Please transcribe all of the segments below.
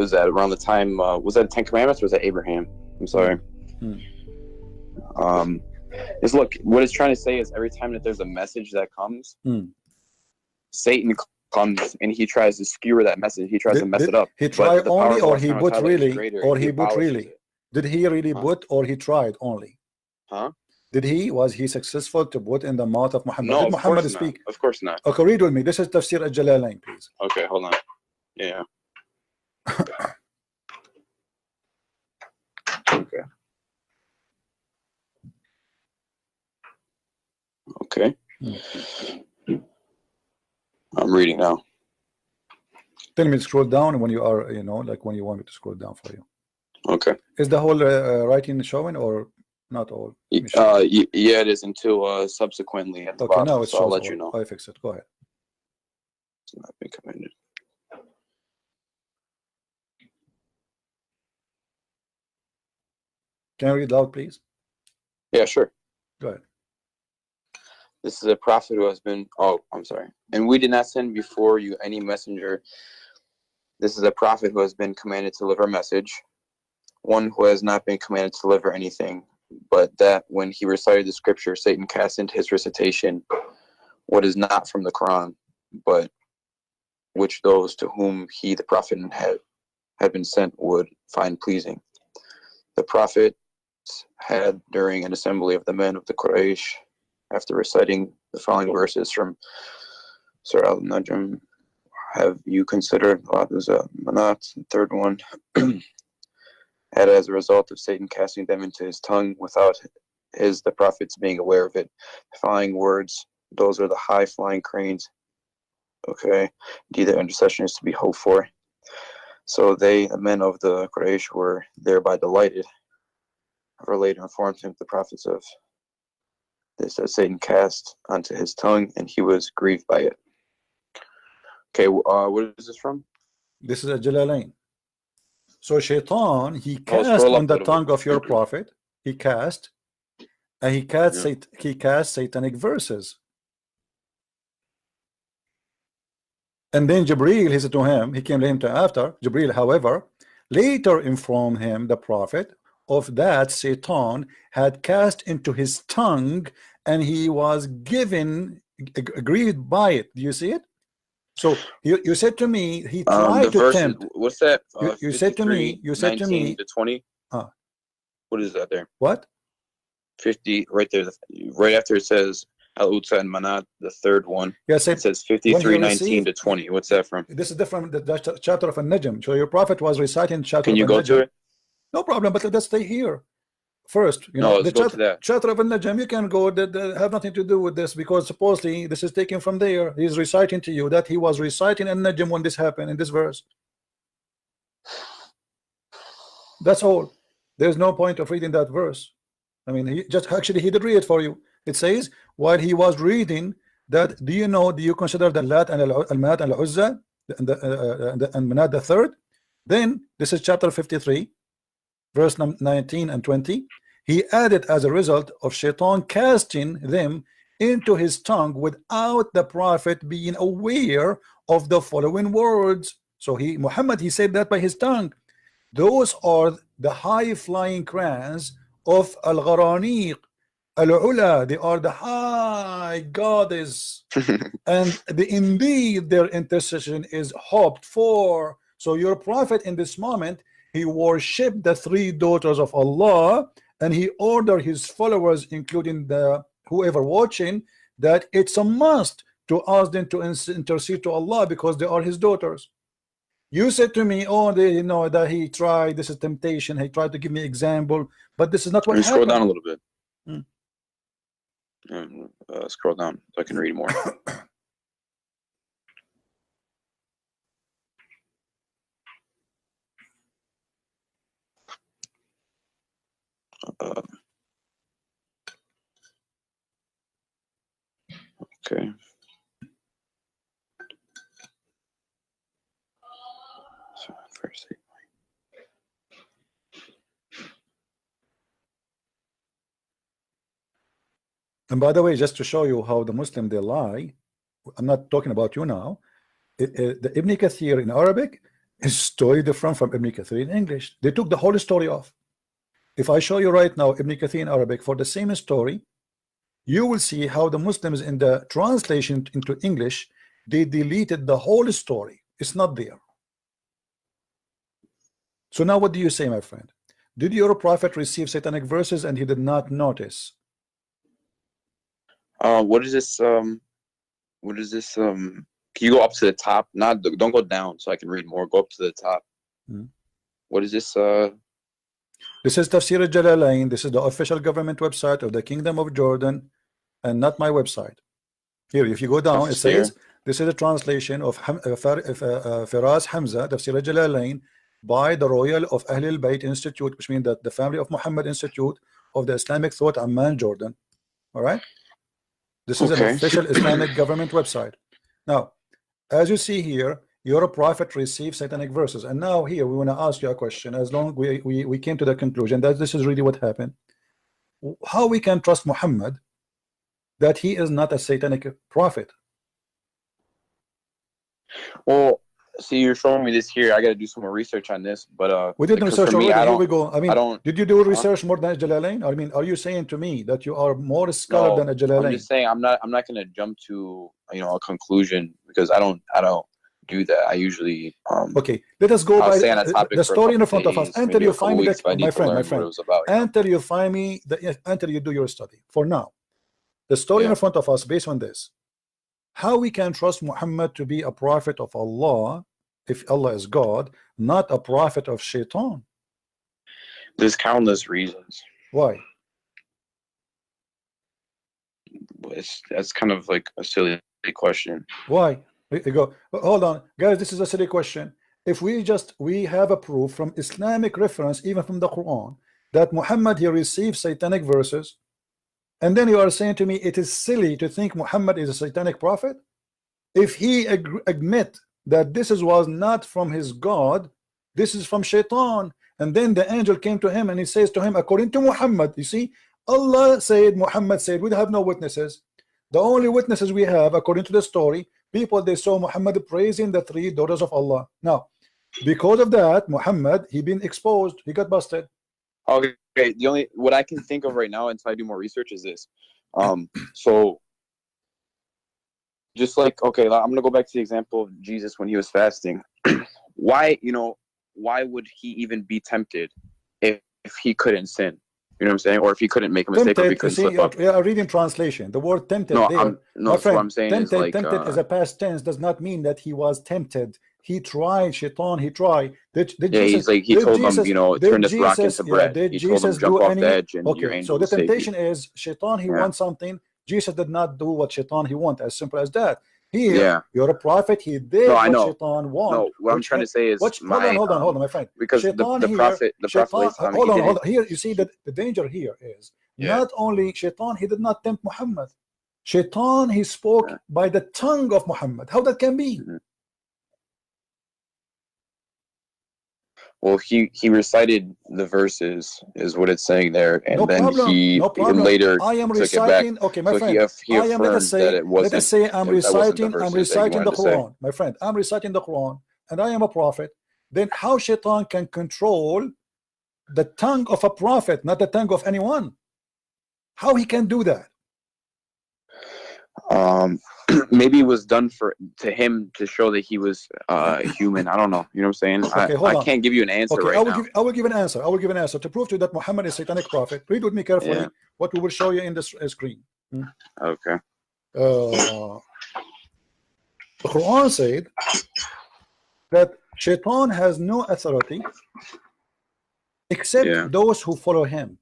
was that around the time? Was that the Ten Commandments or was that Abraham? I'm sorry. Is look, what it's trying to say is every time that there's a message that comes, Satan comes and he tries to skewer that message. He tries to mess it up. He tried only, or he put really, or he put really? Did he really put, or he tried only? Huh? Was he successful to put in the mouth of Muhammad? No, Did Muhammad speak? Of course not. Okay, read with me. This is Tafsir al-Jalalain, please. Okay, hold on. Yeah. Okay. Okay. I'm reading now. Tell me to scroll down when you are, like when you want me to scroll down for you. Okay. Is the whole writing showing or not all? Yeah, it is until subsequently at the bottom. Now it's so I'll let you know. I fix it. Go ahead. It's not been commended. Can you read loud, please? Yeah, sure. Go ahead. This is a prophet who has been, I'm sorry. And we did not send before you any messenger. This is a prophet who has been commanded to deliver a message. One who has not been commanded to deliver anything, but that when he recited the scripture, Satan cast into his recitation what is not from the Quran, but which those to whom he, the prophet, had been sent would find pleasing. The prophet had, during an assembly of the men of the Quraysh, after reciting the following verses from Surah Al-Najm, have you considered Manat, the third one, had as a result of Satan casting them into his tongue without the prophets being aware of it. The following words, those are the high-flying cranes. Okay, indeed their intercession is to be hoped for. So they, the men of the Quraysh, were thereby delighted. However, later informed him the prophets of this that Satan cast onto his tongue, and he was grieved by it. Okay, what is this from? This is a Jalalain. So Shaitan, he cast on the tongue of your prophet. He cast, and he cast satanic verses. And then Jibreel, he said to him, he came to him after. Jibreel, however, later informed him, the prophet, of that Satan had cast into his tongue, and he was grieved by it. Do you see it? So you said to me, he tried to tempt. What's that? You said to me, 19 to 20. What is that there? What? 50 right there, right after it says Al-Utsa and Manat, the third one. Yes, it says 53:19 to 20. What's that from? This is different. The chapter of An-Najm. So your prophet was reciting chapter. Can you go to it? No problem, but let's stay here first. Let's go to that chapter of An-Najm. You can go. That have nothing to do with this, because supposedly this is taken from there. He's reciting to you that he was reciting An-Najm when this happened in this verse. That's all. There's no point of reading that verse. I mean, he did read it for you. It says while he was reading that, do you consider the Lat and Al-Manat and Al-Uzza and Manat the third? Then this is chapter 53, verse 19 and 20. He added, as a result of Shaitan casting them into his tongue without the prophet being aware of the following words. So Muhammad, he said that by his tongue. Those are the high-flying crayons of Al-Gharaniq, Al-Ula. They are the high goddess, and indeed their intercession is hoped for. So your prophet in this moment, he worshipped the three daughters of Allah, and he ordered his followers, including the whoever watching, that it's a must to ask them to intercede to Allah because they are his daughters. You said to me, they know that he tried, this is temptation, he tried to give me example, but this is not what happened. Scroll down a little bit. Scroll down so I can read more. Okay. So first, and by the way, just to show you how the Muslim they lie, I'm not talking about you now. The Ibn Kathir in Arabic, Is story different from Ibn Kathir in English? They took the whole story off. If I show you right now Ibn Kathir in Arabic for the same story, you will see how the Muslims in the translation into English, they deleted the whole story. It's not there. So now what do you say, my friend? Did your prophet receive satanic verses and he did not notice? What is this? What is this? Can you go up to the top? Don't go down so I can read more. Go up to the top. What is this? This is Tafsir al-Jalalain. This is the official government website of the Kingdom of Jordan, and not my website. Here, if you go down, it says this is a translation of Firas Hamza, Tafsir al-Jalalain, by the Royal of Ahl al-Bayt Institute, which means that the family of Muhammad Institute of the Islamic Thought, Amman, Jordan. All right. This is an official Islamic government website. Now, as you see here, your prophet received satanic verses, and now here we want to ask you a question. As long we came to the conclusion that this is really what happened, how we can trust Muhammad that he is not a satanic prophet? Well, see, you're showing me this here. I got to do some more research on this, but we did research already. Here we go. I mean, did you do research more than Jalalain? I mean, are you saying to me that you are more scholar than a Jalalain? I'm just saying I'm not going to jump to a conclusion, because I don't do that. I usually okay, let us go by the story in front of us until you find me my friend, until you find me until you do your study. For now, the story in front of us, based on this, how we can trust Muhammad to be a prophet of Allah, if Allah is God, not a prophet of Shaitan? There's countless reasons. Why? That's kind of like a silly question. Why? You go, hold on, guys, this is a silly question. If we have a proof from Islamic reference, even from the Quran, that Muhammad he received satanic verses, and then you are saying to me it is silly to think Muhammad is a satanic prophet? If he admit that this was not from his God, this is from Shaitan, and then the angel came to him and he says to him, according to Muhammad, you see, Allah said, Muhammad said, we have no witnesses. The only witnesses we have, according to the story, people they saw Muhammad praising the 3 daughters of Allah. Now, because of that, Muhammad he been exposed, he got busted. Okay, the only what I can think of right now until I do more research is this. So just like, okay, I'm gonna go back to the example of Jesus when he was fasting. Why would he even be tempted if he couldn't sin? You know what I'm saying? Or if he couldn't make a mistake, or if he couldn't slip up. We are reading translation. The word tempted. No, there, my friend, what I'm saying tempted, is like tempted is a past tense. Does not mean that he was tempted. He tried. Shaitan. He tried. Jesus, he told them, turn this rock into bread. He told them jump off the edge, and your angel so the will temptation save you. is Shaitan. He wants something. Jesus did not do what Shaitan he want. As simple as that. Here, you're a prophet. He did what Shaitan want. No, what I'm trying to say is, hold on, my friend. Because the prophet, hold on. Here, you see that the danger here is not only Shaitan, he did not tempt Muhammad. Shaitan, he spoke by the tongue of Muhammad. How that can be? Well, he recited the verses, is what it's saying there, and he later I am took reciting. it back. Okay, my friend. He affirmed that it wasn't. Let us say I'm reciting the Quran, say. my friend. I'm reciting the Quran, and I am a prophet. Then how Shaitan can control the tongue of a prophet, not the tongue of anyone? How he can do that? Maybe it was done to him to show that he was human. I don't know. You know what I'm saying? Okay, I can't give you an answer right now. I will give an answer. I will give an answer to prove to you that Muhammad is a satanic prophet. Read with me carefully what we will show you in this screen. Okay. The Quran said that Shaitan has no authority except those who follow him.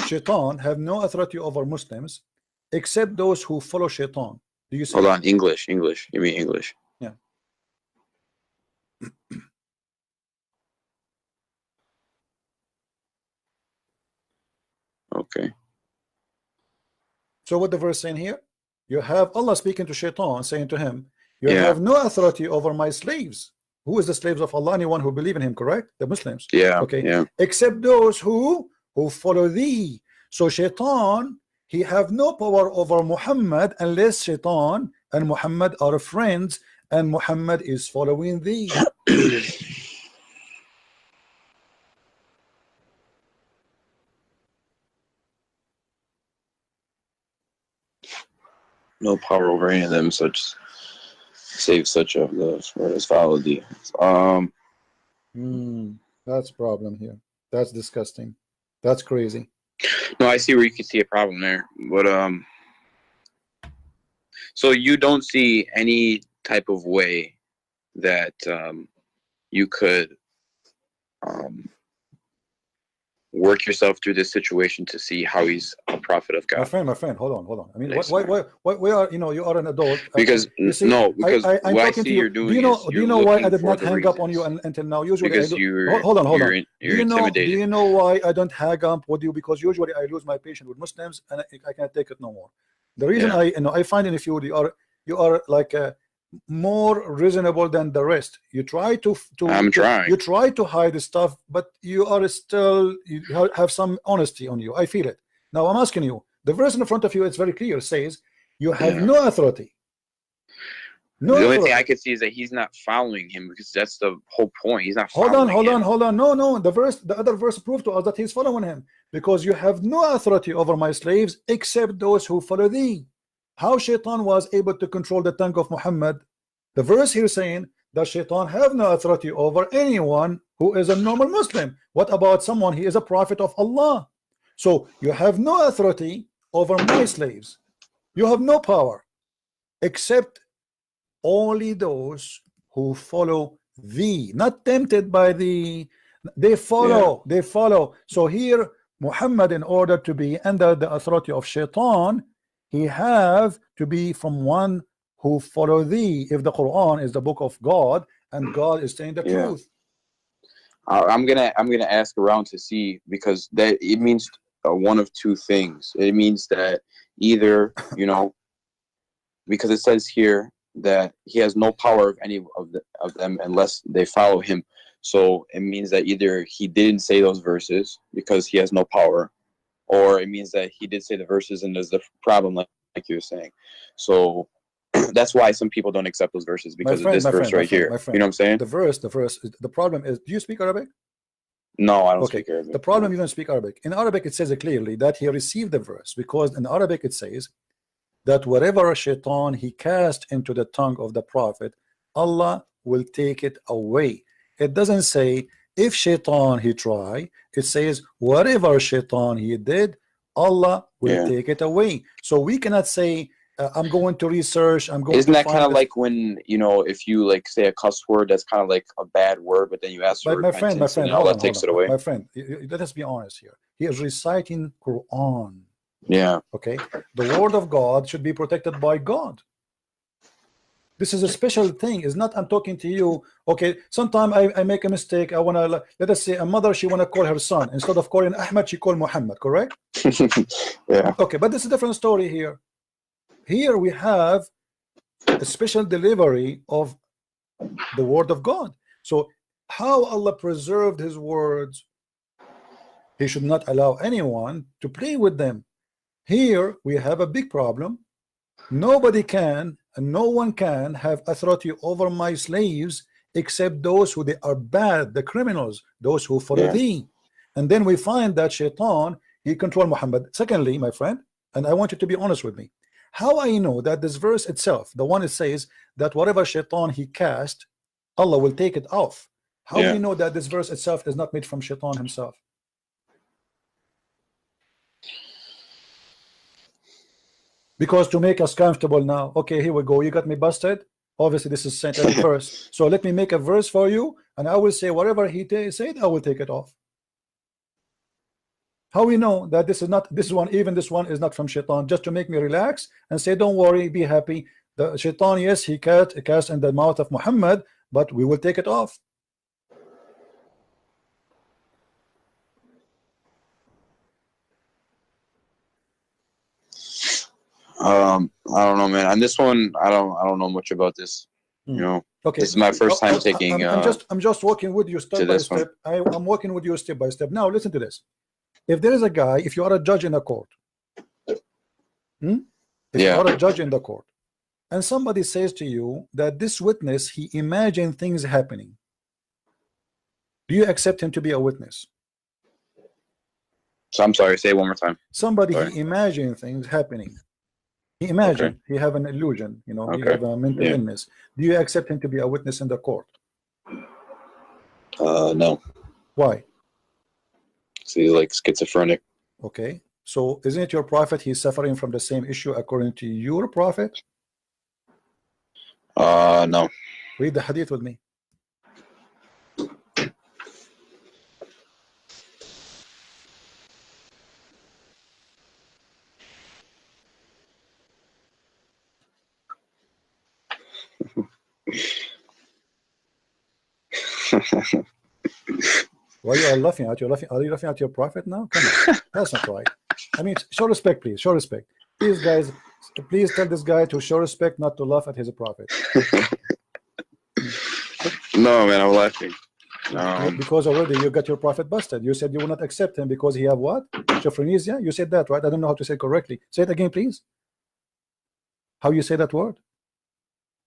Shaitan have no authority over Muslims except those who follow Shaitan. Do you see? Hold on, English. You mean English? Yeah. Okay. So what the verse saying here? You have Allah speaking to Shaitan, saying to him, you have no authority over my slaves. Who is the slaves of Allah? Anyone who believe in him, correct? The Muslims. Yeah. Okay. Yeah. Except those who follow thee. So Shaitan, he have no power over Muhammad unless Shaitan and Muhammad are friends and Muhammad is following thee. No power over any of them, such save such of those or as follow thee. That's problem here. That's disgusting. That's crazy. No, I see where you can see a problem there, but so you don't see any type of way that you could work yourself through this situation to see how he's a prophet of God. My friend, hold on. I mean, why are you are an adult? Because you see, because I'm what I talking see to you. you're doing Do you know why I did not hang up on you reasons. until now? Usually, because hold on. You're intimidated. Do you know why I don't hang up with you? Because usually I lose my patience with Muslims and I can't take it no more. The reason I find in you are like more reasonable than the rest. You try to hide stuff, but you are still, you have some honesty on you. I feel it. Now I'm asking you, the verse in front of you, it's very clear, says you have no authority. The only thing I could see is that he's not following him, because that's the whole point. He's not following him. Hold on. No, the other verse proved to us that he's following him, because you have no authority over my slaves except those who follow thee. How Shaitan was able to control the tongue of Muhammad? The verse here saying that Shaitan have no authority over anyone who is a normal Muslim. What about someone he is a prophet of Allah? So you have no authority over my slaves. You have no power except only those who follow thee, not tempted by thee. They follow. So here Muhammad, in order to be under the authority of Shaitan, he have to be from one who follow thee. If the Quran is the book of God and God is saying the truth. I'm gonna ask around to see, because that it means one of two things. It means that either because it says here that he has no power of any of them unless they follow him. So it means that either he didn't say those verses because he has no power, or it means that he did say the verses and there's a problem, like you were saying. So that's why some people don't accept those verses, because of this verse right here. You know what I'm saying? The verse. The problem is, do you speak Arabic? No, I don't speak Arabic. The problem, you don't speak Arabic. In Arabic, it says clearly that he received the verse, because in Arabic it says that whatever Shaitan he cast into the tongue of the prophet, Allah will take it away. It doesn't say if Shaitan he try. It says whatever Shaitan he did, Allah will take it away. So we cannot say I'm going to research. Isn't that kind of like when if you like say a cuss word that's kind of like a bad word, but then you ask for repentance, and Allah takes it away? My friend, let us be honest here. He is reciting Quran. Yeah. Okay. The word of God should be protected by God. This is a special thing. It's not I'm talking to you. Okay. Sometimes I make a mistake. I wanna, let us say a mother, she wanna call her son, instead of calling Ahmed, she call Muhammad. Correct? Yeah. Okay, but this is a different story here. Here we have a special delivery of the word of God. So how Allah preserved his words, he should not allow anyone to play with them. Here we have a big problem. Nobody can and no one can have authority over my slaves except those who they are bad, the criminals, those who follow thee. And then we find that Shaitan, he controlled Muhammad. Secondly, my friend, and I want you to be honest with me, how I know that this verse itself, the one it says that whatever Shaitan he cast, Allah will take it off. How do you know that this verse itself is not made from Shaitan himself? Because to make us comfortable now, okay, here we go. You got me busted. Obviously, this is sent as a verse. So let me make a verse for you, and I will say whatever he said, I will take it off. How we know that this is not this one, even this one is not from Shaitan, just to make me relax and say, don't worry, be happy. The Shaitan, yes, he cast in the mouth of Muhammad, but we will take it off. I don't know, man. On this one, I don't know much about this. Okay. This is my first time taking. I'm just working with you step by step. I'm working with you step by step. Now listen to this. If there is a guy, if you are a judge in a court, if you are a judge in the court, and somebody says to you that this witness, he imagined things happening, do you accept him to be a witness? So I'm sorry, say it one more time. Somebody, Sorry. he imagined things happening. He imagined, he have an illusion, you know, he have a mental illness. Do you accept him to be a witness in the court? No. Why? So he's like schizophrenic. Okay, so isn't it your prophet? He's suffering from the same issue according to your prophet? No. Read the hadith with me. Why you are laughing at? Are you laughing at your prophet now? Come on, that's not right. I mean, show respect, please. Show respect, please, guys. Please tell this guy to show respect, not to laugh at his prophet. No, man, I'm laughing. Because already you got your prophet busted. You said you will not accept him because he have what? Schizophrenia? You said that, right? I don't know how to say it correctly. Say it again, please. How you say that word?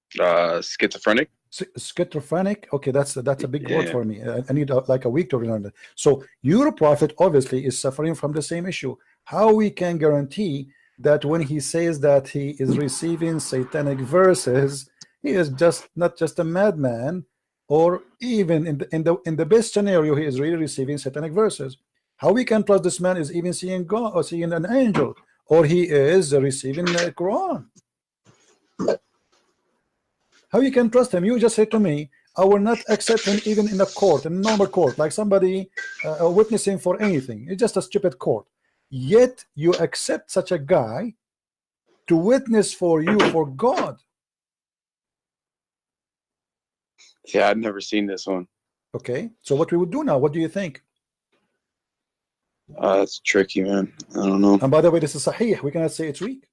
Schizophrenic. Schizophrenic. Okay, that's a big word for me. I need like a week to learn it. So your prophet obviously is suffering from the same issue. How we can guarantee that when he says that he is receiving satanic verses, he is just not just a madman, or even in the best scenario, he is really receiving satanic verses? How we can trust this man is even seeing God or seeing an angel, or he is receiving the Quran? How you can trust him? You just said to me, I will not accept him even in a court, in a normal court, like somebody witnessing for anything. It's just a stupid court. Yet you accept such a guy to witness for you for God. Yeah, I've never seen this one. Okay, so what we would do now? What do you think? That's tricky, man. I don't know. And by the way, this is Sahih. We cannot say it's weak.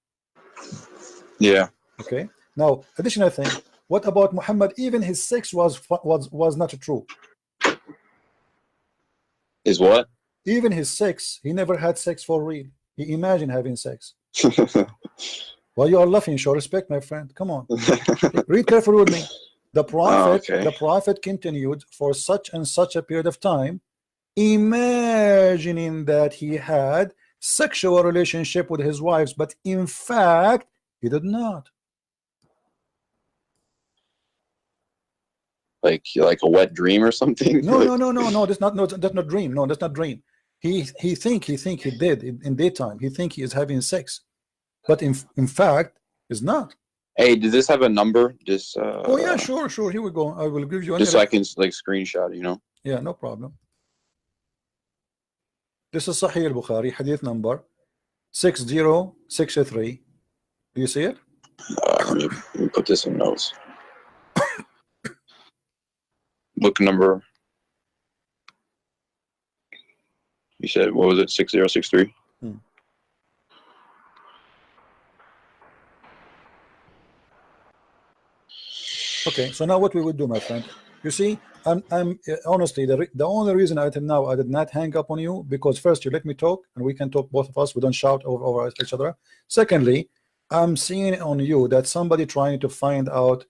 Yeah. Okay. Now, additional thing. What about Muhammad? Even his sex was not true. Is what? Even his sex, he never had sex for real. He imagined having sex. Well, you are laughing. Show respect, my friend. Come on. Read carefully with me. The prophet continued for such and such a period of time, imagining that he had sexual relationship with his wives, but in fact, he did not. Like a wet dream or something? No. That's not dream. No, that's not dream. He think he did in daytime. He think he is having sex, but in fact, is not. Hey, does this have a number? Just oh yeah, sure. Here we go. I will give you just so I can like screenshot, you know. Yeah, no problem. This is Sahih al-Bukhari, hadith number 6063. Do you see it? Let me put this in notes. Book number. You said, what was it? 6063? Okay, so now what we would do, my friend, you see, I'm honestly, the only reason until now I did not hang up on you, because first you let me talk and we can talk, both of us, we don't shout over each other. Secondly, I'm seeing on you that somebody trying to find out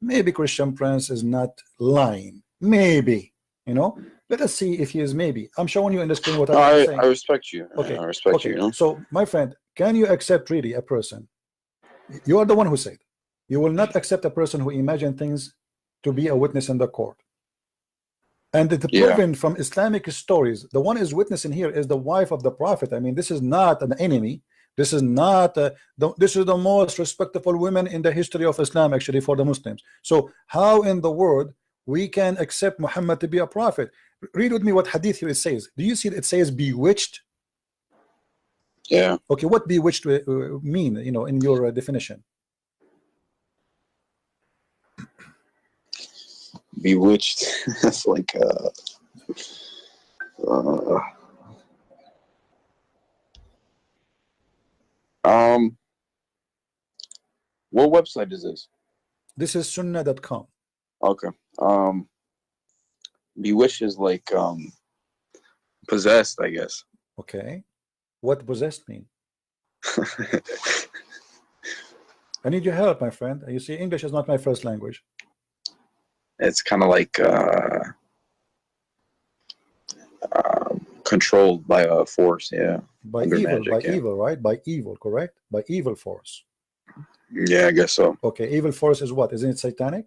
maybe Christian Prince is not lying, maybe, you know. Let us see if he is. Maybe I'm showing you in the screen what I'm saying. I respect you. Okay, I respect you, you know? So my friend, can you accept really a person? You are the one who said you will not accept a person who imagine things to be a witness in the court. And the proven from Islamic stories, the one is witnessing here is the wife of the prophet. I mean, this is not an enemy. This is not this is the most respectable women in the history of Islam, actually, for the Muslims. So how in the world we can accept Muhammad to be a prophet? Read with me what hadith here it says. Do you see it says bewitched? Yeah. Okay, what bewitched mean, you know, in your definition? Bewitched. That's like what website is this? This is sunnah.com. Okay. Bewitched is like possessed, I guess. Okay. What possessed mean? I need your help, my friend. You see, English is not my first language. It's kind of like controlled by a force, yeah. By Under evil, magic, by yeah. evil, right? By evil, correct? By evil force. Yeah, I guess so. Okay, evil force is what? Isn't it satanic?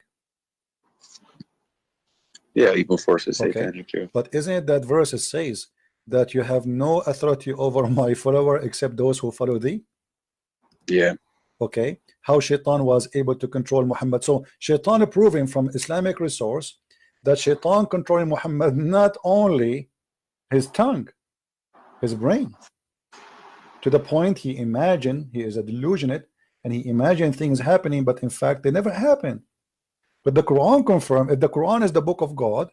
Yeah, evil force is Okay, satanic, yeah. but isn't it that verse it says that you have no authority over my follower except those who follow thee? Yeah. Okay, how Shaitan was able to control Muhammad. So Shaitan proving from Islamic resource that Shaitan controlling Muhammad, not only his tongue, his brain, to the point he imagined, he is a delusionate, and he imagined things happening, but in fact they never happened. But the Quran confirmed, if the Quran is the book of God,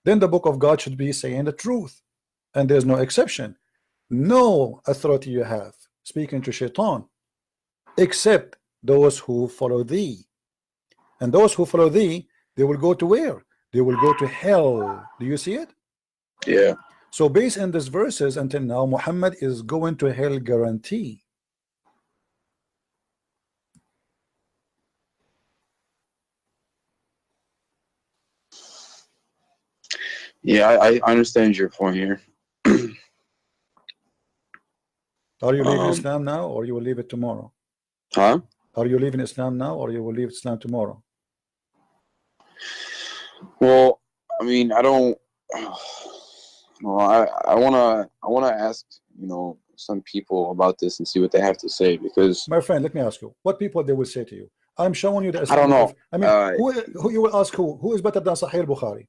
then the book of God should be saying the truth, and there's no exception. No authority you have speaking to Shaitan except those who follow thee, and those who follow thee, they will go to where? They will go to hell. Do you see it? Yeah. So based on these verses, until now Muhammad is going to hell guarantee. Yeah, I understand your point here. Are you leaving Islam now, or you will leave it tomorrow? Huh? Are you leaving Islam now, or you will leave Islam tomorrow? Well, I mean, I don't. Well, I wanna ask, you know, some people about this and see what they have to say, because My friend, let me ask you, what people they will say to you? I'm showing you the I don't know. I mean, who you will ask who is better than Sahih al-Bukhari?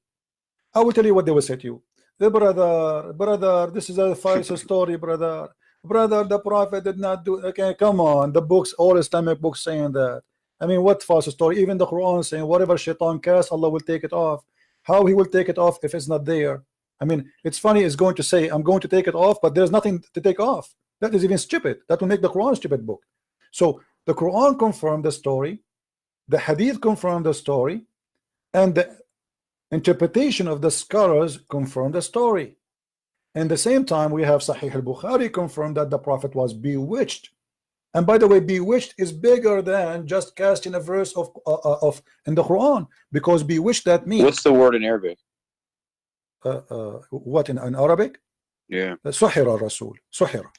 I will tell you what they will say to you. The brother, this is a false story, brother. Brother, the Prophet did not do. Okay, come on, the books, all Islamic books saying that. I mean, what false story? Even the Quran saying whatever Shaitan casts, Allah will take it off. How he will take it off if it's not there? I mean, it's funny. It's going to say I'm going to take it off, but there's nothing to take off. That is even stupid. That will make the Quran a stupid book. So the Quran confirmed the story, the Hadith confirmed the story, and the interpretation of the scholars confirmed the story. And the same time, we have Sahih al-Bukhari confirmed that the Prophet was bewitched. And by the way, bewitched is bigger than just casting a verse of in the Quran, because bewitched, that means what's the word in Arabic? What in Arabic? Yeah. Suhira Rasul. Suhira.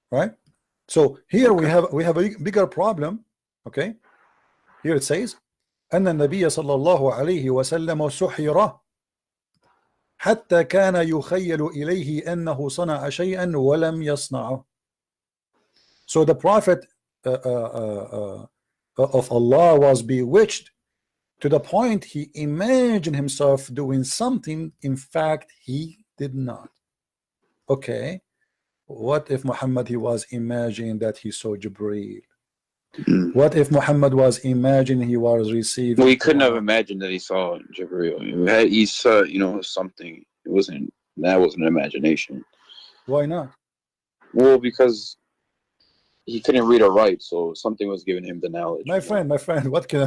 Right? So here we have a bigger problem. Okay, here it says أن النبي صلى الله عليه وسلم سحر حتى كان يخيل إليه أنه صنع شيئا ولم يصنعه. So the Prophet of Allah was bewitched to the point he imagined himself doing something, in fact he did not. Okay, what if Muhammad he was imagining that he saw Jibreel? What if Muhammad was imagining he was receiving? Well, he couldn't have imagined that he saw Jibreel. He saw, you know, something. That wasn't an imagination. Why not? Well, because he couldn't read or write, so something was giving him the knowledge. My friend, what can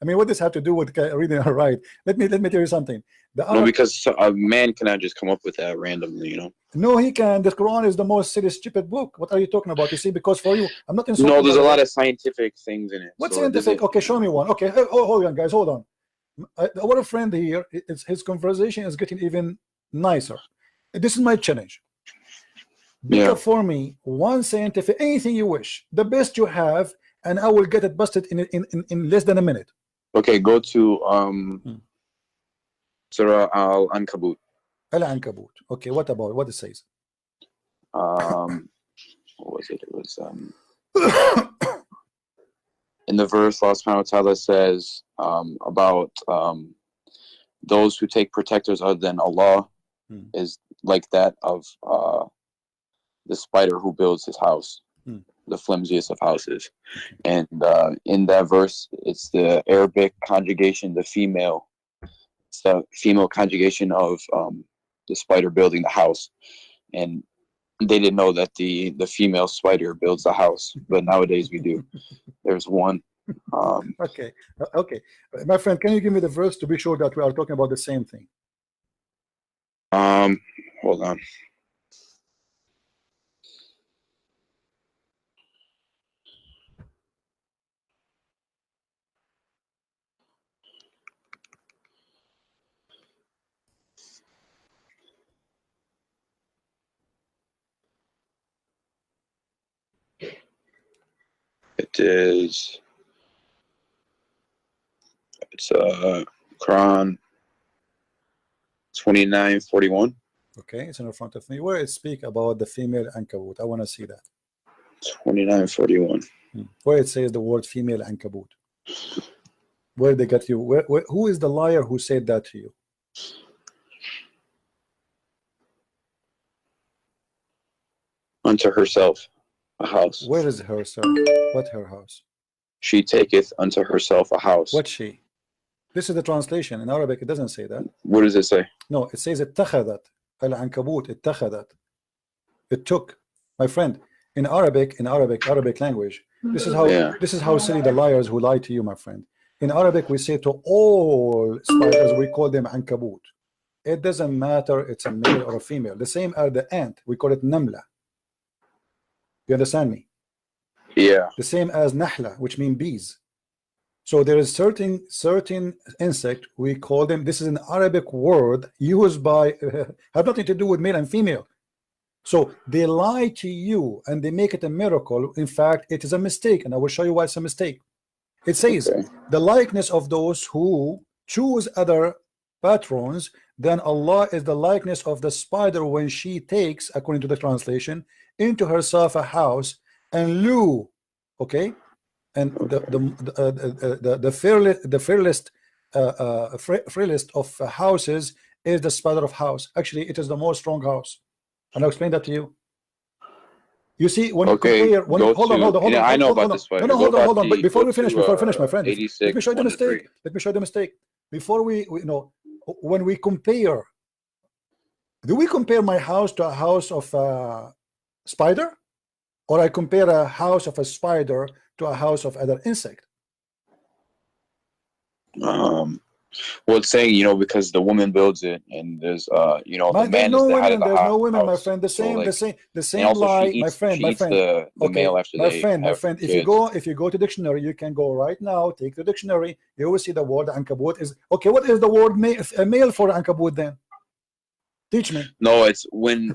I mean? What does have to do with reading or write? Let me tell you something. No, because a man cannot just come up with that randomly, you know. No, he can. The Quran is the most silly, stupid book. What are you talking about? You see, because for you, I'm not insulting. No, there's a lot of scientific things in it. What scientific? Okay, show me one. Okay, hold on, guys, hold on. Our friend here, his conversation is getting even nicer. This is my challenge. Pick up for me one scientific, anything you wish, the best you have, and I will get it busted in less than a minute. Okay, go to Surah Al-Ankabut. Al-Ankabut. Okay, what about what it says? What was it? It was in the verse, Allah subhanahu wa ta'ala says about those who take protectors other than Allah is like that of the spider who builds his house, the flimsiest of houses. And in that verse, it's the Arabic conjugation, the female. It's the female conjugation of the spider building the house. And they didn't know that the female spider builds the house, but nowadays we do. There's one. Okay, my friend, can you give me the verse to be sure that we are talking about the same thing? Hold on. It is. It's Quran 29:41. Okay, it's in front of me. Where it speak about the female ankabut. I want to see that. 29:41. Where it says the word female ankabut. Where they got you? Who is the liar who said that to you? Unto herself a house. Where is herself? What her house? She taketh unto herself a house. What she? This is the translation. In Arabic, it doesn't say that. What does it say? No, it says اتخذت العنكبوت اتخذت. It took. My friend, in Arabic language, this is how silly the liars who lie to you, my friend. In Arabic, we say to all spiders, we call them ankabut. It doesn't matter it's a male or a female. The same as the ant, we call it namla. You understand me? Yeah. The same as nahla, which means bees. So there is certain insect, we call them, this is an Arabic word used by have nothing to do with male and female. So they lie to you and they make it a miracle. In fact, it is a mistake, and I will show you why it's a mistake. It says the likeness of those who choose other patrons, then Allah is the likeness of the spider when she takes, according to the translation, into herself a house, and Lu, okay, and the frailest of houses is the spider of house. Actually, it is the most strong house, and I'll explain that to you. You see, when you compare, hold on. I know about this spider. No, hold on. But before we finish, my friend, 86, let me show you the mistake. Let me show you the mistake. Before we when we compare, do we compare my house to a house of spider, or I compare a house of a spider to a house of other insect? Well, it's saying, because the woman builds it, and there's the man is the head of the house. There's no women, my friend. The same lie, my friend. The male after my friend. If you go to dictionary, you can go right now. Take the dictionary. You will see the word ankabut is okay. What is the word male for ankabut then? Teach me. No, it's when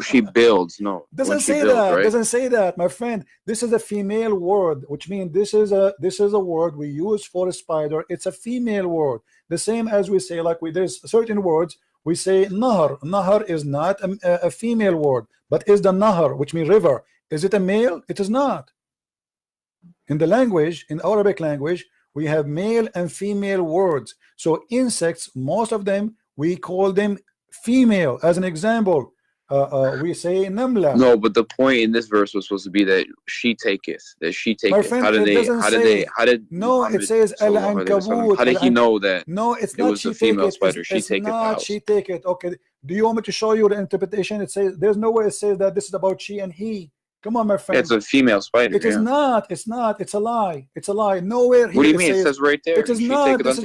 she builds. No, doesn't say that. Right? Doesn't say that, my friend. This is a female word, which means this is a word we use for a spider. It's a female word. The same as we say, there's certain words we say nahar. Nahar is not a female word, but is the nahar, which means river. Is it a male? It is not. In the language, in Arabic language, we have male and female words. So insects, most of them, we call them female. As an example, we say namla. No, but the point in this verse was supposed to be that she taketh. My friend, how did it says al-ankabut. How did he know that? No, it's it not was a female spider. She take it. Not she take it. Okay. Do you want me to show you the interpretation? It says there's no way it says that this is about she and he. Come on, my friend. Yeah, it's a female spider. It is not. It's not. It's a lie. It's a lie. Nowhere here. What do you mean? It says right there. It is not. This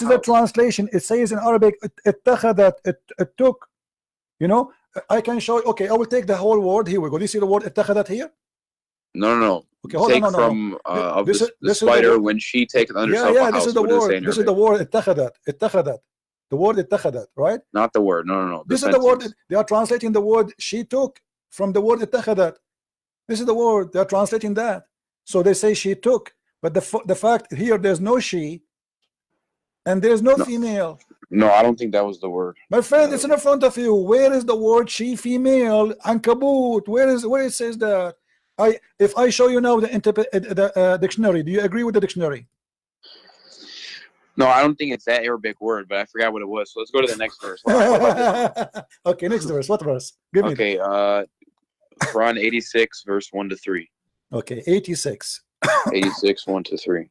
is a translation. It says in Arabic, it took. I can show you. Okay, I will take the whole word. Here we go. Do you see the word اتخذت here? No. Okay, hold on. From the spider when she takes under herself a house. This is the word. This is the word اتخذت. The word اتخذت, right? Not the word. No. This is the word. They are translating the word she took from the word اتخذت. This is the word. They are translating that. So they say she took, but the fact here there's no she, and there's no female. No, I don't think that was the word. My friend, it's in front of you. Where is the word she, female, ankabut? Where it says that? If I show you now the dictionary, do you agree with the dictionary? No, I don't think it's that Arabic word, but I forgot what it was. So let's go to the next verse. Okay, next verse. What verse? Give me. Okay, Quran 86, verse 1 to 3. Okay, 86. 86, 1 to 3.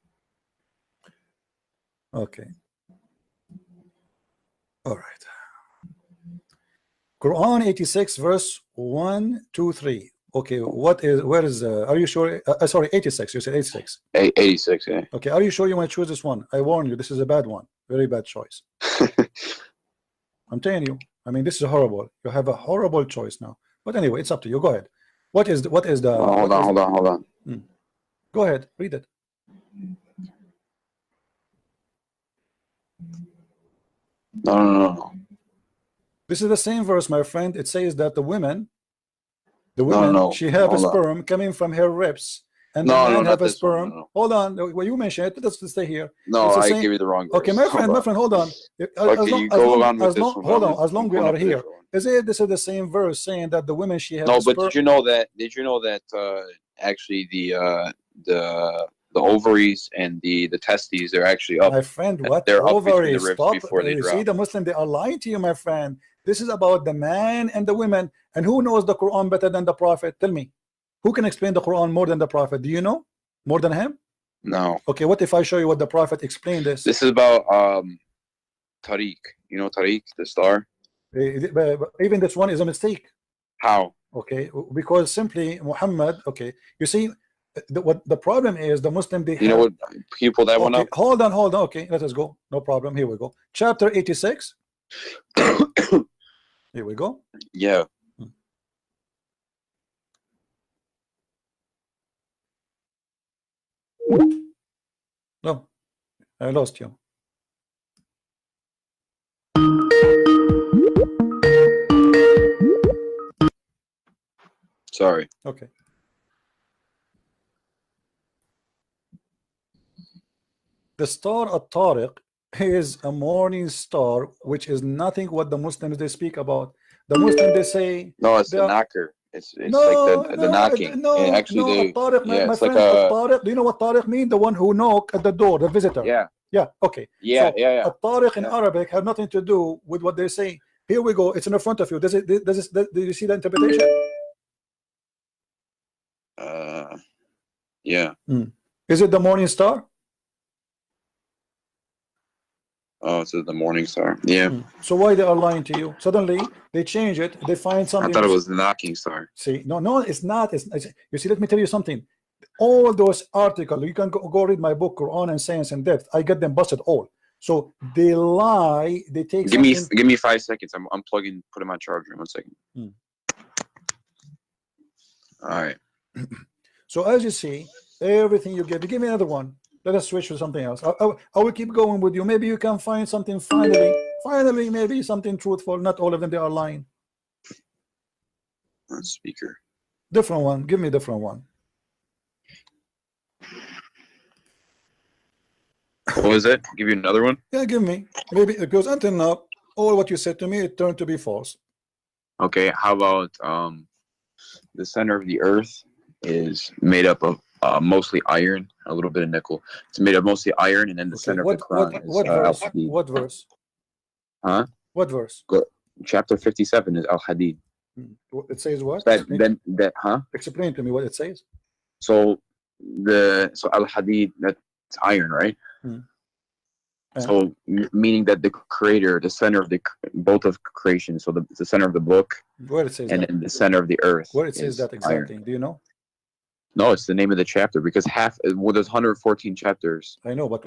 Okay. All right. Quran 86, verse 1, 2, 3. Okay, where is, are you sure? Sorry, 86. You said 86. 86, yeah. Okay, are you sure you want to choose this one? I warn you, this is a bad one. Very bad choice. I'm telling you. I mean, this is horrible. You have a horrible choice now. But anyway, it's up to you. Go ahead. What is the? Hold on. Go ahead, read it. No. This is the same verse, my friend. It says that the woman, she have a sperm coming from her ribs, and the No, man no, have not a this one. sperm. No, Hold on, well, you mentioned it. Let's stay here. no, It's the I same. give you the wrong verse. Okay, my friend, hold on. Okay, you go on with As this long, one. hold on, as long I'm we pulling are up a here, different one. is it this is the same verse saying that the women she have No, a but sperm? did you know that? Did you know that actually the ovaries and the testes, they're actually up. My friend, what They're up between the ovaries? ribs Stop. before they You see, drop. the Muslim, they are lying to you, my friend. This is about the man and the women. And who knows the Quran better than the Prophet? Tell me. Who can explain the Quran more than the Prophet? Do you know? More than him? No. Okay, what if I show you what the Prophet explained this? This is about Tariq. You know Tariq, the star? But even this one is a mistake. How? Okay, because simply Muhammad, okay, you see, what the problem is, the Muslim, they You know what? Can you pull that one okay, up? hold on, okay, let us go, no problem, here we go, chapter 86. Here we go. Yeah. No, I lost you. Sorry. Okay. The star at-Tariq is a morning star, which is nothing what the Muslims they speak about. The Muslims they say No, it's they the are, knocker. It's like no, the knocking. And actually they At-Tariq, yeah, my it's like friend, At-Tariq. Do you know what Tariq mean? The one who knock at the door, the visitor. yeah. Yeah, okay. Yeah, So yeah. At-Tariq in Arabic have nothing to do with what they say. Here we go. It's in the front of you. Do you see the interpretation? Yeah. Is it the morning star? Oh, it's the morning star. Yeah. So why they are lying to you? Suddenly they change it. They find something. I thought it was the knocking star. See, no, it's not. You see, let me tell you something. All those articles, you can go read my book, Quran and Science in Depth. I get them busted all. So they lie. They take. Give me 5 seconds. I'm unplugging. Put in my charger. 1 second. All right. So as you see, everything you give me another one. Let us switch to something else. I will keep going with you. Maybe you can find something finally, maybe something truthful. Not all of them, they are lying. Speaker. Different one. Give me a different one. What was it? Give you another one? Yeah, give me. Maybe because until now, all what you said to me, it turned to be false. Okay, how about the center of the earth is made up of mostly iron, a little bit of nickel. It's made of mostly iron, and then the center of the crown is verse? al-hadid. What verse? Huh? What verse? Chapter 57 is al-hadid. It says what? Explain to me what it says. So al-hadid, that's iron, right? So meaning that the creator, the center of both of creation, so the center of the book, where it says and that? then the center of the earth, where it says that exactly iron. Do you know? No, it's the name of the chapter, because there's 114 chapters. I know, but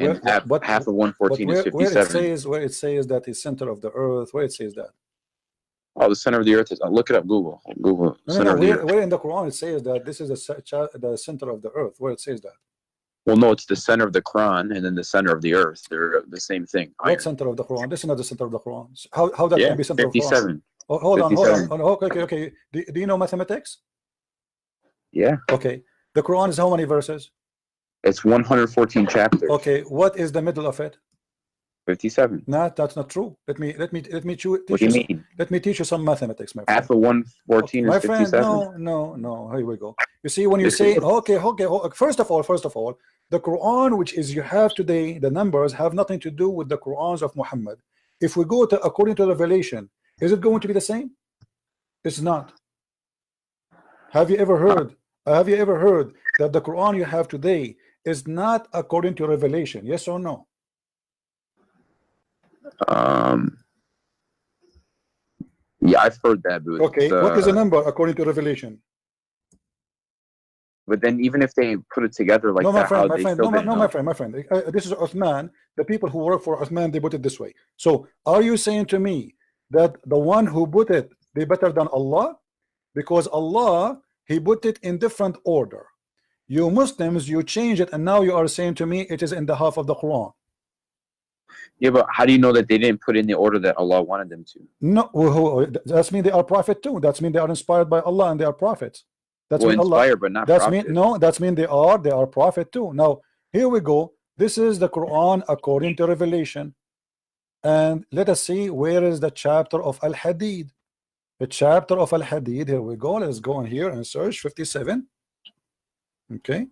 half of 114 is 57. Where it says that the center of the earth, where it says that? Oh, the center of the earth is. Look it up. Google. No. Where in the Quran it says that this is the center of the earth? Where it says that? Well, no, it's the center of the Quran and then the center of the earth. They're the same thing. What center of the Quran? This is not the center of the Quran. How that can be center 57. of the Quran? Oh, hold on. Okay. Do you know mathematics? Yeah. Okay. The Quran is how many verses? It's 114 chapters. Okay. What is the middle of it? 57. No, that's not true. Let me What do you mean? Let me teach you some mathematics, my friend. Half of 114 is 57. My friend, no. Here we go. You see, when you say okay. First of all, the Quran, which is you have today, the numbers have nothing to do with the Qurans of Muhammad. If we go to according to Revelation, is it going to be the same? It's not. Have you ever heard? Have you ever heard that the Quran you have today is not according to Revelation? Yes or no? Yeah, I've heard that. But okay, what is the number according to Revelation? But then, even if they put it together like my friend, my friend. This is Uthman. The people who work for Uthman, they put it this way. So, are you saying to me that the one who put it, they better than Allah? Because Allah, He put it in different order. You Muslims, you change it, and now you are saying to me it is in the half of the Quran. Yeah, but how do you know that they didn't put in the order that Allah wanted them to? No, that's mean they are prophet too. That's mean they are inspired by Allah and they are prophets. That's Well, mean Allah. inspired, but not That's mean prophet. no. That's mean they are prophet too. Now here we go. This is the Quran according to Revelation, and let us see where is the chapter of Al-Hadid. The chapter of Al-Hadid. Here we go. Let's go on here and search 57. Okay.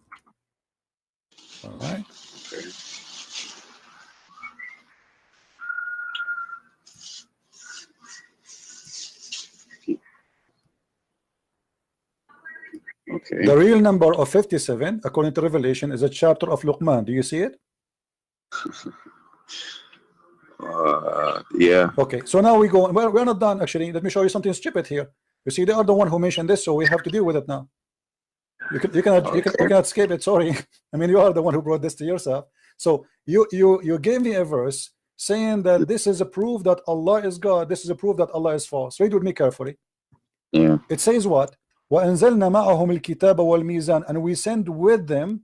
All right. Okay. The real number of 57, according to Revelation, is a chapter of Luqman. Do you see it? Yeah. Okay, so now we go. Well, we're not done actually. Let me show you something stupid here. You see, they are the one who mentioned this, so we have to deal with it now. You cannot escape it. Sorry, I mean you are the one who brought this to yourself. So you gave me a verse saying that this is a proof that Allah is God. This is a proof that Allah is false. Read with me carefully. Yeah. It says what? وَأَنزَلْنَا مَعَهُمُ الْكِتَابَ وَالْمِيزَانَ, and we send with them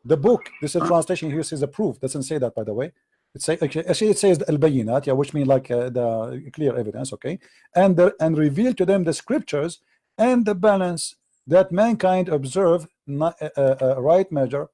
the book. This is a translation here says a proof. Doesn't say that, by the way. It say actually it says al-bayinat, yeah, which means like the clear evidence, okay, and reveal to them the scriptures and the balance that mankind observe right measure,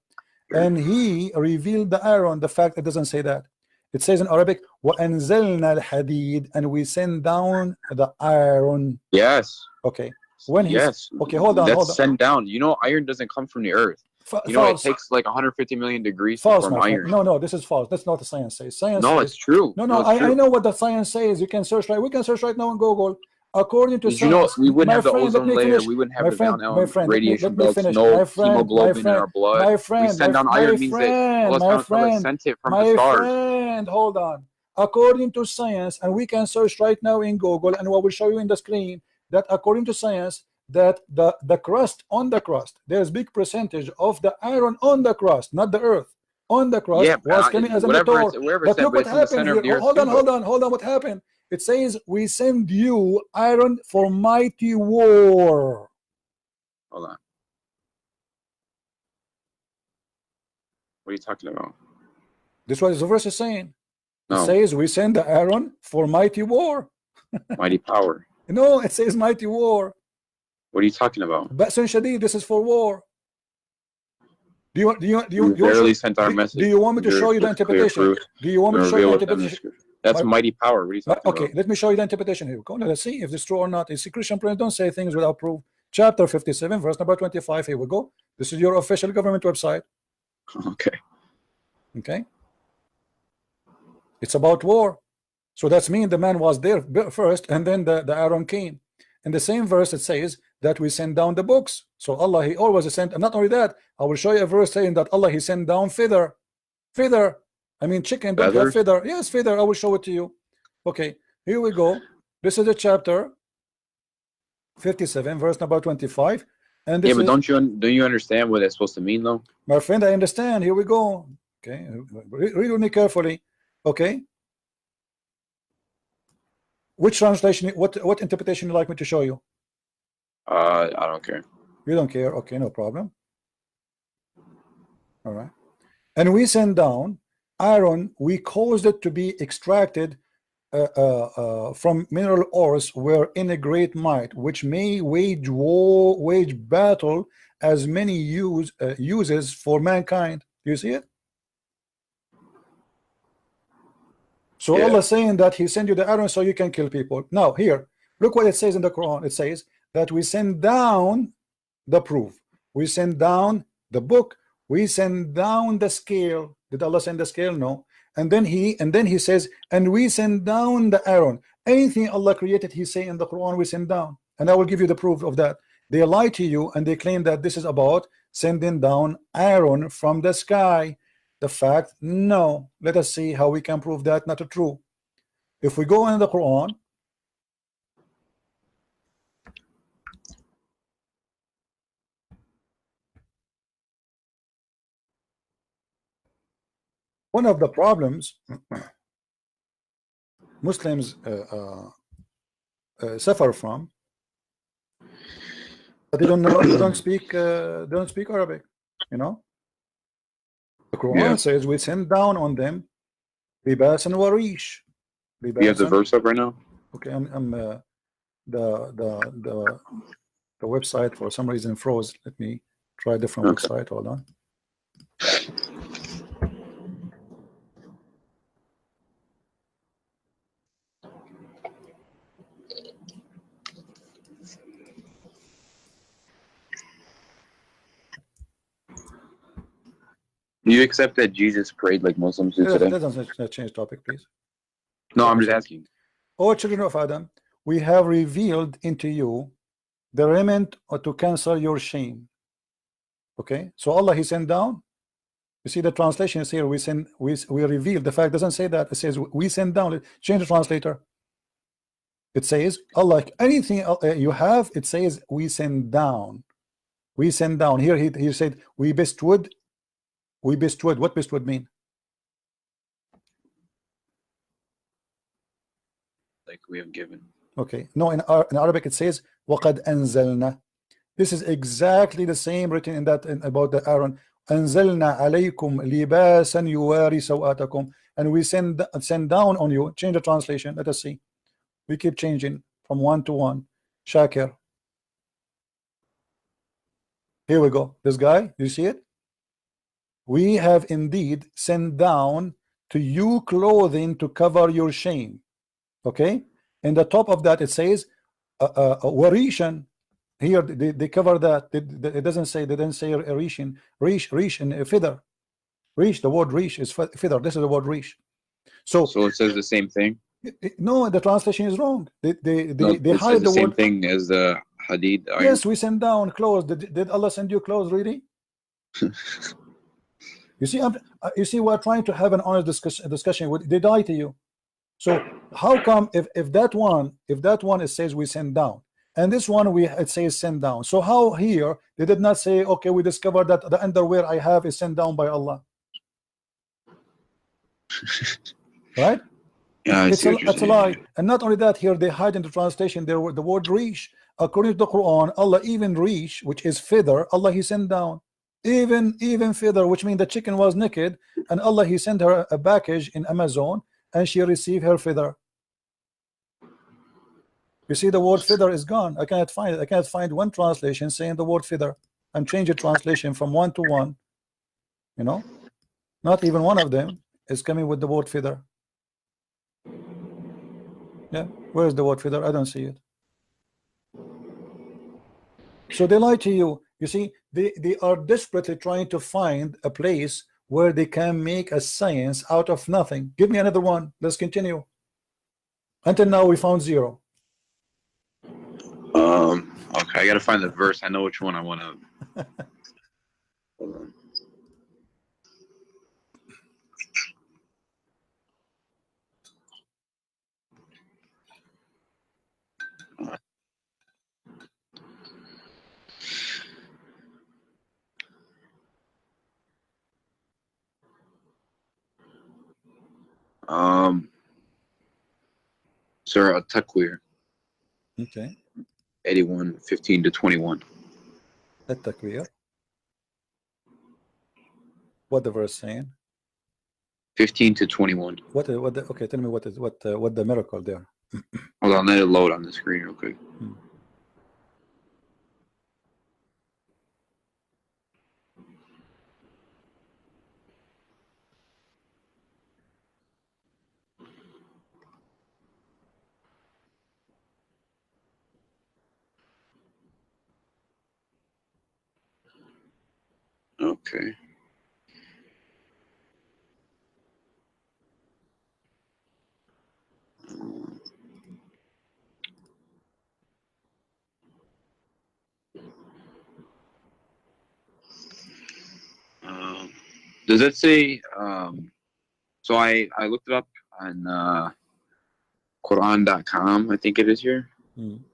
and he revealed the iron. The fact it doesn't say that. It says in Arabic وَأَنزَلْنَا الْحَدِيد, and we send down the iron. Yes. Okay. When he's Yes. okay, hold on. Sent down. You know, iron doesn't come from the earth. You know, false. it takes like 150 million degrees False, to form iron. No, this is false. That's not what the science says. Science No, says, it's true. No, I know what the science says. You can search right. We can search right now on Google. According to Did science, you know we wouldn't have the friend, ozone layer? We wouldn't have my the friend, down radiation let me belts. finish. No My friend, hemoglobin in our blood. We send down iron means that Allah subhanahu wa ta'ala sent it from the stars. Friend, hold on. According to science, and we can search right now in Google, and I will show you in the screen that according to science, that the crust on the crust, there's big percentage of the iron on the crust, not the earth. On the crust was coming as a meteor. But look what happened here. Hold on. What happened? It says we send you iron for mighty war. Hold on. What are you talking about? This is what the verse is saying. No. It says we send the iron for mighty war. Mighty power. No, it says mighty war. What are you talking about? Ba'sun Shadid, this is for war. Do you barely sent our message. Do you want me to show you the interpretation? Do you want me to show you the interpretation? That's mighty power. What are you talking about? Okay, let me show you the interpretation here. Let's see if this is true or not. You see, Christian friends don't say things without proof. Chapter 57, verse number 25. Here we go. This is your official government website. Okay. It's about war. So that's mean the man was there first, and then the iron came. In the same verse, it says that we send down the books. So Allah, He always sent, and not only that, I will show you a verse saying that Allah, He sent down feather. I mean, chicken don't have feather. Yes, feather. I will show it to you. Okay, here we go. This is the chapter 57, verse number 25. And this but don't you understand what it's supposed to mean, though? My friend, I understand. Here we go. Okay, read with me carefully. Okay. Which translation? What interpretation you like me to show you? I don't care. You don't care? Okay, no problem. All right. And we send down iron. We caused it to be extracted from mineral ores, where in a great might, which may wage war, wage battle, as many uses for mankind. Do you see it? So Allah saying that He sent you the iron so you can kill people. Now here, look what it says in the Quran. It says that we send down the proof, we send down the book, we send down the scale. Did Allah send the scale? No. And then he says, and we send down the iron. Anything Allah created, He say in the Quran, we send down. And I will give you the proof of that. They lie to you and they claim that this is about sending down iron from the sky. The fact, no. Let us see how we can prove that not true. If we go in the Quran, one of the problems Muslims suffer from, but they don't know, they don't speak Arabic, you know. The Quran says we send down on them libas and warish. You have the verse up right now? Okay, I'm the the website for some reason froze. Let me try a different website. Hold on. Do you accept that Jesus prayed like Muslims do today? That doesn't change topic, please. No, I'm just asking. O children of Adam, we have revealed into you the remnant to cancel your shame. Okay, so Allah He sent down. You see the translation is here. We reveal. The fact doesn't say that. It says we send down. Change the translator. It says Allah, anything you have. It says we send down. We send down. Here he said we bestowed. We bestowed. What bestowed mean? Like we have given. Okay. No, in Arabic it says وَقَدْ أَنزَلْنَا. This is exactly the same written in that about the Aaron. أَنزَلْنَا عَلَيْكُمْ لِبَاسًا يُوَارِي سَوْآتَكُمْ. And we send down on you. Change the translation. Let us see. We keep changing from one to one. Shakir. Here we go. This guy, you see it? We have indeed sent down to you clothing to cover your shame. Okay? In the top of that it says warishan. Here they cover that. It doesn't say, they didn't say rishin. Rish and feather. Rish, the word rish is feather. This is the word rish. So it says the same thing. No, the translation is wrong. They it hide says the same word. thing as the hadith. Yes, we send down clothes. Did Allah send you clothes, really? You see, we're trying to have an honest discussion. They lie to you. So how come if that one it says we send down, and this one it says send down? So how here they did not say, okay, we discovered that the underwear I have is sent down by Allah, right? Yeah, it's a lie. And not only that, here they hide in the translation there the word rish. According to the Quran, Allah even rish, which is feather, Allah He sent down. Even feather, which means the chicken was naked, and Allah He sent her a package in Amazon, and she received her feather. You see, the word feather is gone. I cannot find it. I cannot find one translation saying the word feather. And change the translation from one to one. You know, not even one of them is coming with the word feather. Yeah, where's the word feather? I don't see it. So they lie to you. You see, they are desperately trying to find a place where they can make a science out of nothing. Give me another one. Let's continue. Until now we found zero. Okay, I gotta find the verse. I know which one I want to. Hold on. Surah At-Takwir. Okay. 81, 15 to 21. At-Takwir. What the verse saying? 15 to 21. Okay, tell me what the miracle there. Hold on, let it load on the screen real quick. Okay. Does it say? So I looked it up on Quran.com. I think it is here,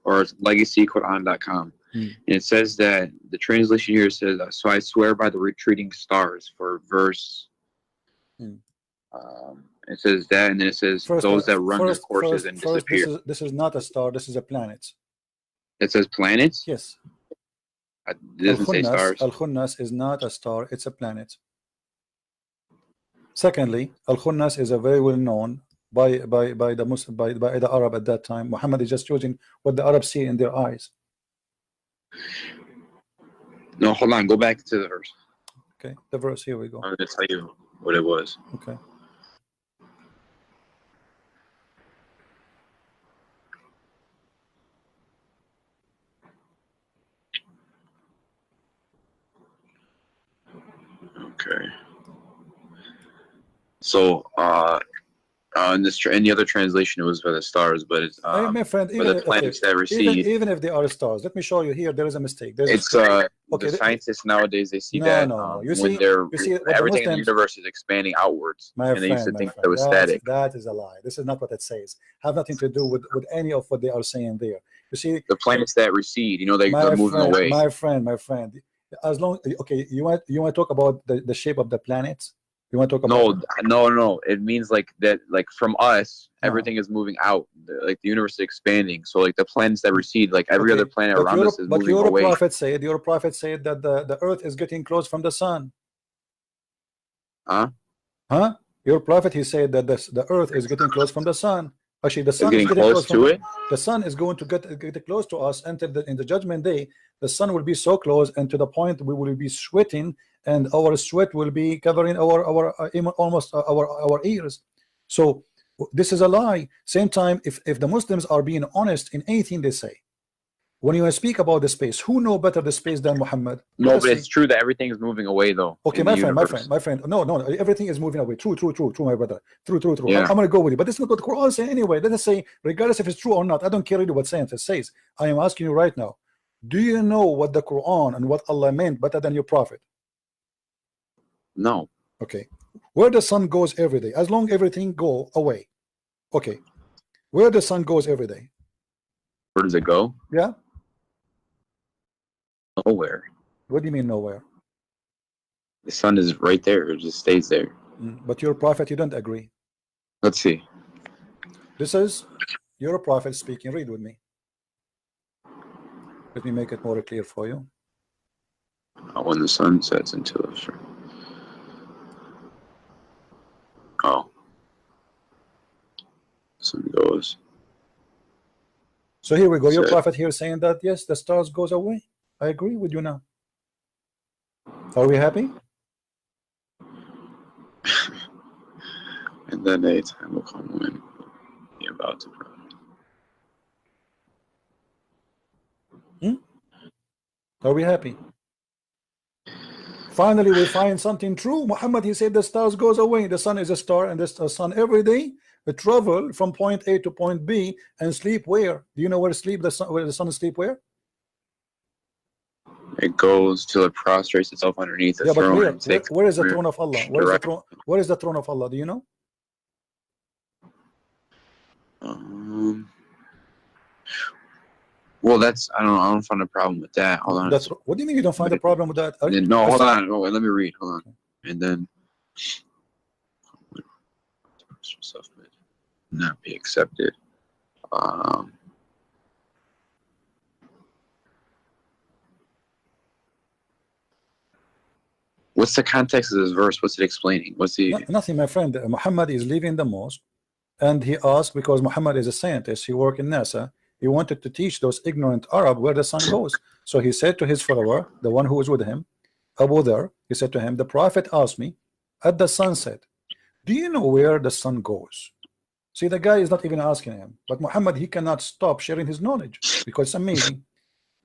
or it's legacyquran.com. And it says that the translation here says, "So I swear by the retreating stars," for verse. It says that, and then it says those that run their courses and disappear. This is not a star. This is a planet. It says planets. Yes. It doesn't say stars. Al-Khunnas is not a star. It's a planet. Secondly, Al-Khunnas is a very well known by the Muslim, by the Arab at that time. Muhammad is just choosing what the Arabs see in their eyes. No, hold on. Go back to the verse. Okay, the verse. Here we go. I'm going to tell you what it was. Okay. Okay. So, in any other translation, it was by the stars, but it's Hey, my friend, by even the if, planets okay, that recede. even if they are stars, let me show you here. There is a mistake. There's It's okay. the scientists nowadays, they see No, that no, no. You when see, what the everything in the Muslims, universe is expanding outwards, my and they used to friend, think that it was that static. is a lie. This is not what it says. Have nothing to do with any of what they are saying there. You see, The planets that recede, they're moving away. my friend. As long, okay, you want to talk about the shape of the planets? You want to talk about? No. It means like that, like from us, everything is moving out. Like the universe is expanding. So like the planets that recede, like every other planet around us is moving away. Your prophet said that the earth is getting close from the sun. Huh? Your prophet, he said that the earth is getting close from the sun. Actually, the sun is getting close to it. The sun is going to get close to us until in the judgment day. The sun will be so close, and to the point we will be sweating, and our sweat will be covering our almost our ears. So this is a lie. Same time, if the Muslims are being honest in anything they say, when you speak about the space, who know better the space than Muhammad? No, but it's true that everything is moving away, though. Okay, my friend. No, everything is moving away. True, my brother. True. Yeah. I'm gonna go with you, but this is not what the Quran says anyway. Let us say, regardless if it's true or not, I don't care really what science says. I am asking you right now. Do you know what the Quran and what Allah meant better than your prophet? No. Okay. Where the sun goes every day, as long everything go away. Okay. Where the sun goes every day. Where does it go? Yeah. Nowhere. What do you mean nowhere? The sun is right there. It just stays there. But your prophet, you don't agree. Let's see. This is your prophet speaking. Read with me. Let me make it more clear for you. When the sun sets into the sun goes. So here we go. Your prophet here saying that yes, the stars goes away. I agree with you now. Are we happy? And then a time will come when you're about to pray. Are we happy? Finally, we find something true. Muhammad, he said the stars goes away. The sun is a star, and the sun every day we travel from point A to point B and sleep where? Do you know where sleep where the sun sleep where? It goes till it prostrates itself underneath the throne. Where is the throne of Allah? Where is the throne of Allah? Do you know? Well, I don't find a problem with that. Hold on. What do you mean you don't find a problem with that? No, hold on. No, let me read. Hold on. And then stuff would not be accepted. What's the context of this verse? What's it explaining? Nothing, my friend. Muhammad is leaving the mosque, and he asked, because Muhammad is a scientist, he worked in NASA. He wanted to teach those ignorant Arab where the sun goes. So he said to his follower, the one who was with him, Abu Dhar, he said to him, the prophet asked me at the sunset, do you know where the sun goes? See, the guy is not even asking him, but Muhammad, he cannot stop sharing his knowledge because it's amazing.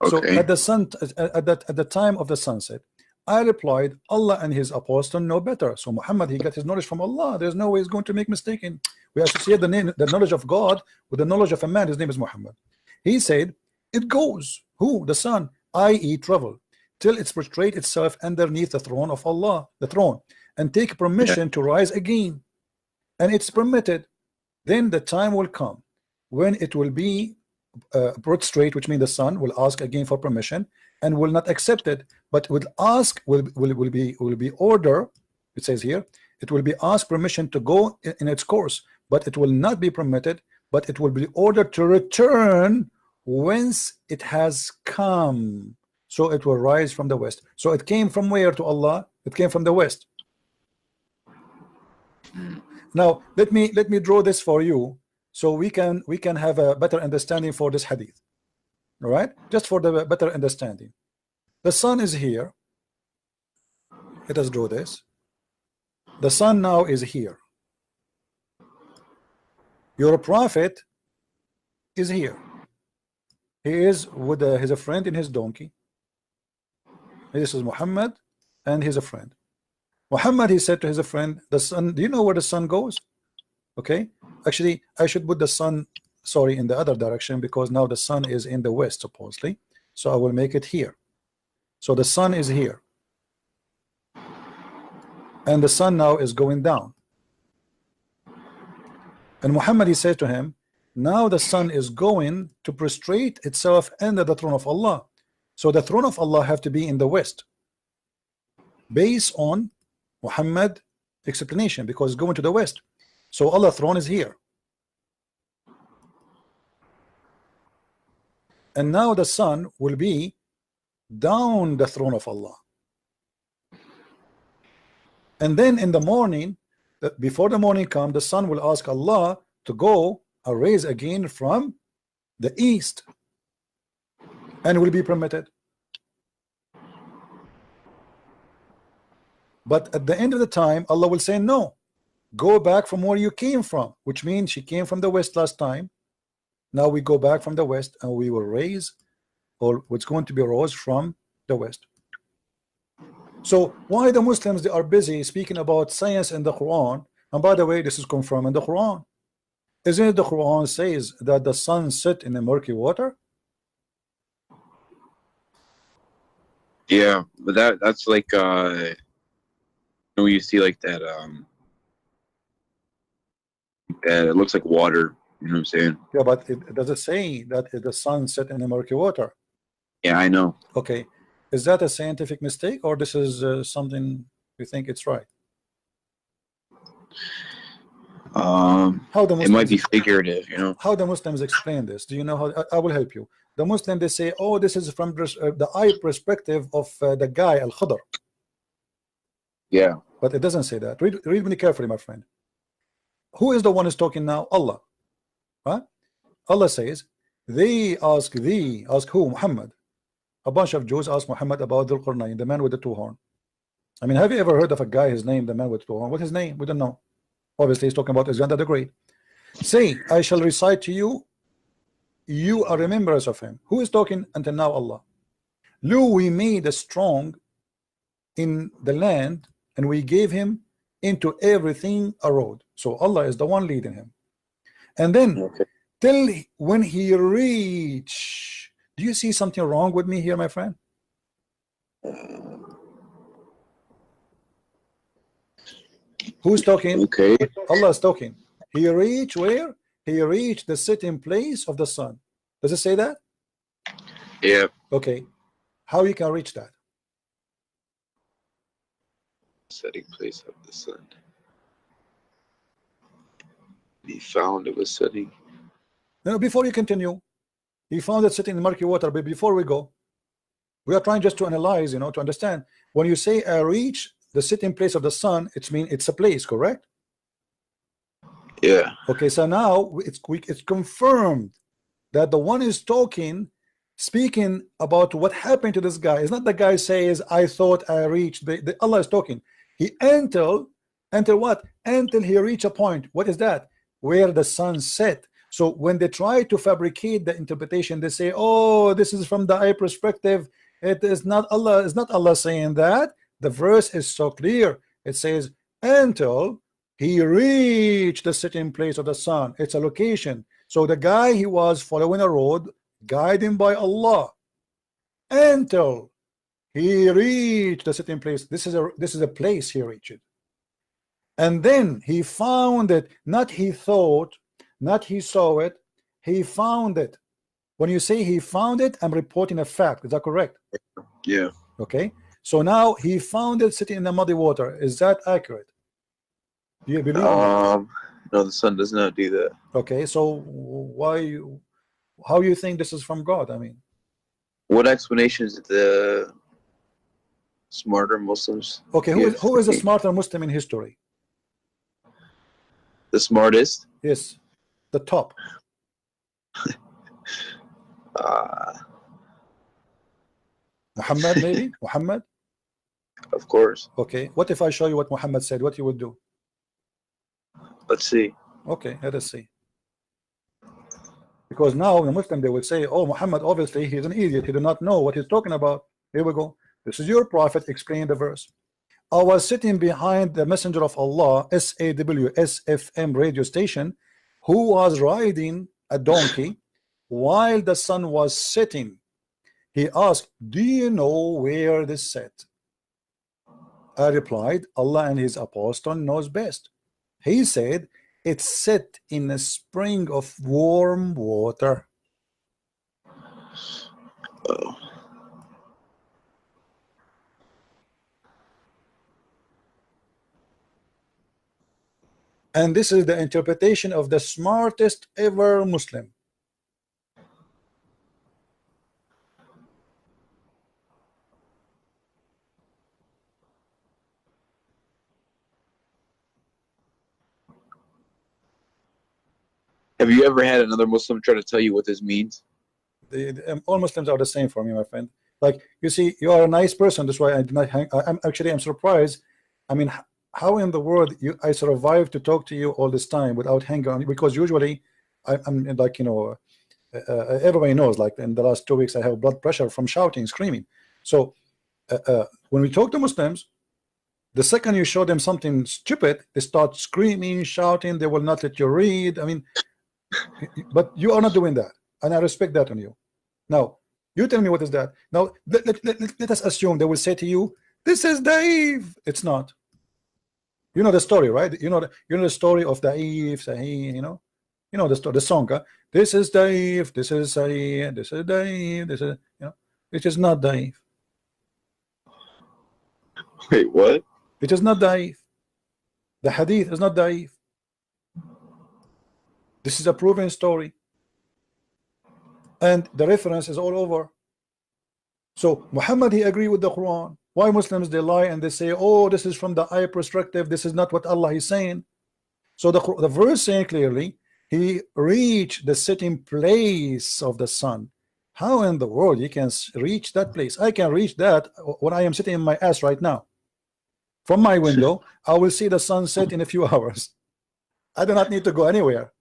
Okay. So at the time of the sunset, I replied, Allah and his apostle know better. So Muhammad, he got his knowledge from Allah. There's no way he's going to make mistake. We associate the knowledge of God with the knowledge of a man. His name is Muhammad. He said, it goes, who? The sun, i.e. travel, till it's prostrate itself underneath the throne of Allah, the throne, and take permission to rise again. And it's permitted. Then the time will come when it will be prostrate, which means the sun will ask again for permission and will not accept it, but will ask, will be order. It says here, it will be asked permission to go in its course, but it will not be permitted, but it will be ordered to return whence it has come. So it will rise from the west. So it came from where to Allah? It came from the west. Now let me draw this for you, so we can have a better understanding for this hadith. All right, just for the better understanding. The sun is here. Let us draw this. The sun now is here. Your prophet is here. He is with his friend in his donkey. This is Muhammad, and he's a friend. Muhammad, he said to his friend, the sun, do you know where the sun goes? Okay, actually, I should put the sun, sorry, in the other direction, because now the sun is in the west, supposedly. So I will make it here. So the sun is here. And the sun now is going down. And Muhammad, he said to him, now the sun is going to prostrate itself under the throne of Allah. So the throne of Allah have to be in the west, based on Muhammad explanation, because it's going to the west. So Allah's throne is here. And now the sun will be down the throne of Allah. And then in the morning, before the morning comes, the sun will ask Allah to go arise again from the east, and will be permitted. But at the end of the time, Allah will say, no, go back from where you came from, which means she came from the west last time. Now we go back from the west, and we will raise, or what's going to be rose from the west. So why the Muslims, they are busy speaking about science in the Quran? And by the way, this is confirmed in the Quran. Isn't it the Quran says that the sun set in the murky water? Yeah, but that's like you see like that it looks like water, you know what I'm saying? Yeah, but does it say that the sun set in the murky water? Yeah, I know. Okay, is that a scientific mistake, or this is something you think it's right? How the Muslims, it might be figurative, you know. How the Muslims explain this? Do you know how? I will help you. The Muslim, they say, oh, this is from the eye perspective of the guy Al-Khadr. Yeah, but it doesn't say that. Read me carefully, my friend. Who is the one who's talking now? Allah. Huh? Allah says, they ask thee, ask who? Muhammad. A bunch of Jews ask Muhammad about Dhul Qarnayn, the man with the two horn. I mean, have you ever heard of a guy, his name, the man with the two horn? What's his name? We don't know. Obviously, he's talking about Alexander the Great. Say, I shall recite to you, you are remembrance of him. Who is talking until now? Allah. Lo, we made a strong in the land, and we gave him into everything a road. So Allah is the one leading him. And then till when he reach, do you see something wrong with me here, my friend? Who's talking? Okay. Allah is talking. He reached where? He reached the sitting place of the sun. Does it say that? Yeah. Okay. How you can reach that? Setting place of the sun. He found it was setting. No, before you continue, he found it sitting in murky water. But before we go, we are trying just to analyze, you know, to understand. When you say I reach the sitting place of the sun, it means it's a place, correct? Yeah. Okay, so now it's confirmed that the one is talking, speaking about what happened to this guy. It's not the guy says, I thought I reached. Allah is talking. He until what? Until he reached a point. What is that? Where the sun set. So when they try to fabricate the interpretation, they say, oh, this is from the eye perspective. It is not Allah. It's not Allah saying that. The verse is so clear. It says, until he reached the sitting place of the sun. It's a location. So the guy, he was following a road, guided by Allah, until he reached the sitting place. This is a place he reached. And then he found it. Not he thought, not he saw it. He found it. When you say he found it, I'm reporting a fact. Is that correct? Yeah. Okay. So now he found it sitting in the muddy water. Is that accurate? Do you believe? No, the sun does not do that. Okay. So how you think this is from God? I mean, what explanations did the smarter Muslims? Okay. Who is a smarter Muslim in history? The smartest? Yes, the top. Muhammad, maybe? Muhammad? Of course. Okay. What if I show you what Muhammad said? What you would do? Let's see. Okay, let us see. Because now the Muslim, they will say, oh, Muhammad, obviously he's an idiot. He did not know what he's talking about. Here we go. This is your prophet explaining the verse. I was sitting behind the messenger of Allah, SAWSFM radio station, who was riding a donkey while the sun was setting. He asked, do you know where this set? I replied, Allah and his apostle knows best. He said, it's set in a spring of warm water. Oh. And this is the interpretation of the smartest ever Muslim. Have you ever had another Muslim try to tell you what this means? All Muslims are the same for me, my friend. Like, you see, you are a nice person. That's why I did not hang. I'm surprised. I mean, how in the world I survived to talk to you all this time without hanging on? Because usually I'm like, you know, everybody knows, like in the last 2 weeks I have blood pressure from shouting, screaming. So when we talk to Muslims, the second you show them something stupid, they start screaming, shouting. They will not let you read. I mean, but you are not doing that, and I respect that on you. Now you tell me what is that. Now let us assume they will say to you, this is Da'if. It's not. You know the story, right? You know the story of Da'if, Sahih. You know the story, the song. This is Da'if, this is Sahih, this is Da'if, this is, you know, it is not Da'if. Wait, what? It is not Da'if. The hadith is not Da'if. This is a proven story, and the reference is all over. So Muhammad, he agreed with the Quran. Why Muslims, they lie and they say, oh, this is from the eye perspective, this is not what Allah is saying. So the verse saying clearly, he reached the sitting place of the sun. How in the world you can reach that place? I can reach that when I am sitting in my ass right now. From my window, I will see the sunset in a few hours. I do not need to go anywhere.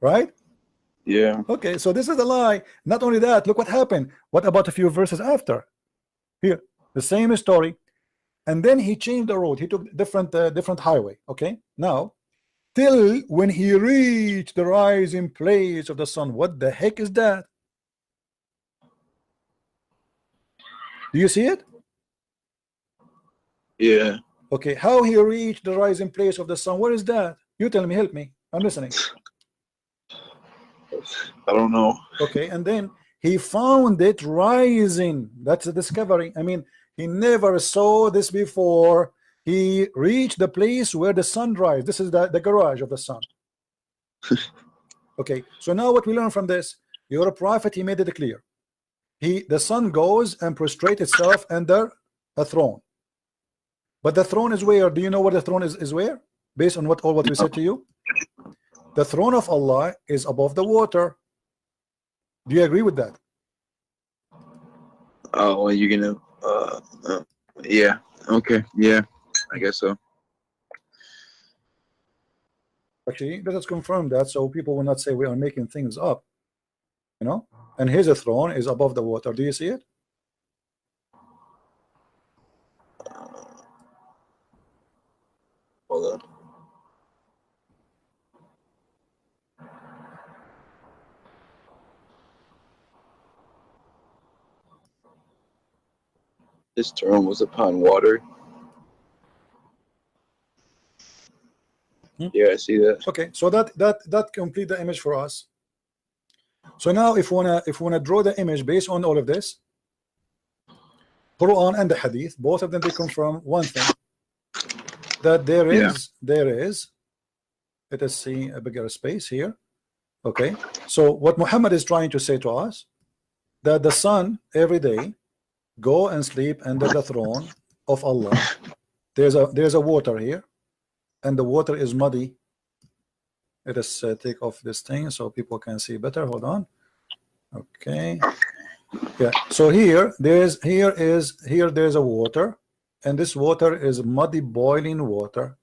Right? Yeah. Okay, so this is a lie. Not only that, look what happened. What about a few verses after? Here, the same story, and then he changed the road. He took different highway. Okay, now till when he reached the rising place of the sun. What the heck is that? Do you see it? Yeah. Okay, how he reached the rising place of the sun? What is that? You tell me, help me. I'm listening. I don't know. Okay, and then he found it rising. That's a discovery. I mean, he never saw this before. He reached the place where the sun rises. This is the garage of the sun. Okay, so now what we learn from this, your prophet, he made it clear. The sun goes and prostrates itself under a throne. But the throne is where? Do you know where the throne is where? Based on what we said to you? The throne of Allah is above the water. Do you agree with that? Oh, well, you're gonna yeah, okay, yeah, I guess so. Actually, let us confirm that so people will not say we are making things up, you know. And his throne is above the water. Do you see it? Hold on. His throne was upon water. Yeah, I see that. Okay, so that complete the image for us. So now if we wanna draw the image based on all of this, Quran and the Hadith, both of them, they confirm one thing, that there is let us see a bigger space here. Okay, so what Muhammad is trying to say to us, that the sun every day go and sleep under the throne of Allah. There's a water here, and the water is muddy. Let us take off this thing so people can see better. Hold on. Okay. Yeah. So here there's a water, and this water is muddy boiling water.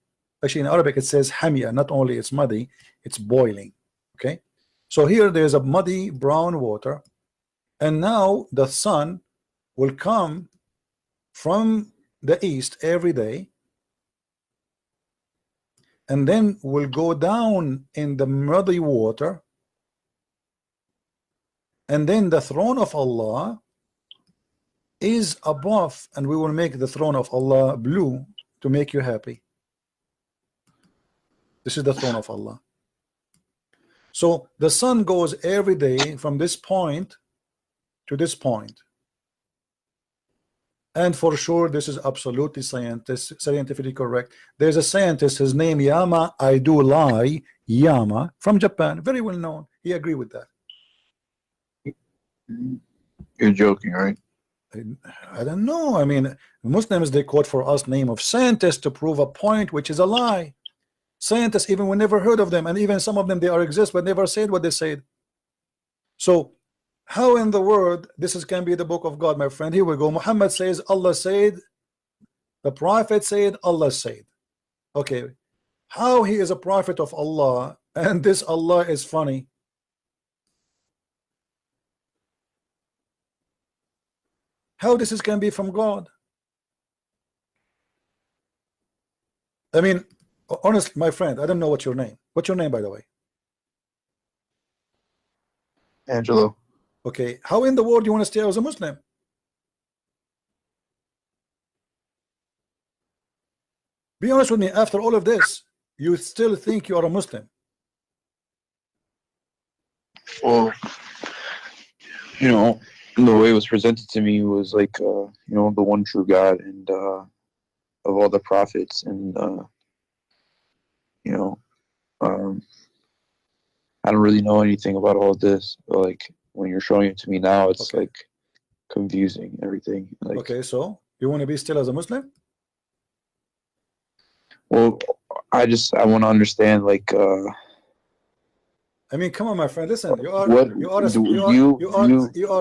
Actually, in Arabic it says hamia. Not only it's muddy, it's boiling. Okay. So here there's a muddy brown water, and now the sun will come from the east every day, and then will go down in the muddy water, and then the throne of Allah is above, and we will make the throne of Allah blue to make you happy. This is the throne of Allah. So the sun goes every day from this point to this point, and for sure this is absolutely scientifically correct. There's a scientist, his name Yama, I do lie, Yama, from Japan, very well known. He agreed with that. You're joking, right? I don't know. I mean, Muslims, they quote for us name of scientists to prove a point which is a lie. Scientists, even we never heard of them, and even some of them they are exist but never said what they said. So how in the world this can be the book of God, my friend? Here we go. Muhammad says Allah said, the prophet said, Allah said. Okay, how he is a prophet of Allah and this Allah is funny? How this can be from God? I mean, honestly, my friend, I don't know what's your name. What's your name, by the way? Angelo. Okay, how in the world do you want to stay as a Muslim? Be honest with me, after all of this, you still think you are a Muslim? Well, you know, the way it was presented to me was like, you know, the one true God and of all the prophets, and you know, I don't really know anything about all this, but like when you're showing it to me now, it's okay, like confusing everything. Like, okay, so you want to be still as a Muslim? well, I want to understand, like, I mean, come on, my friend. Listen, what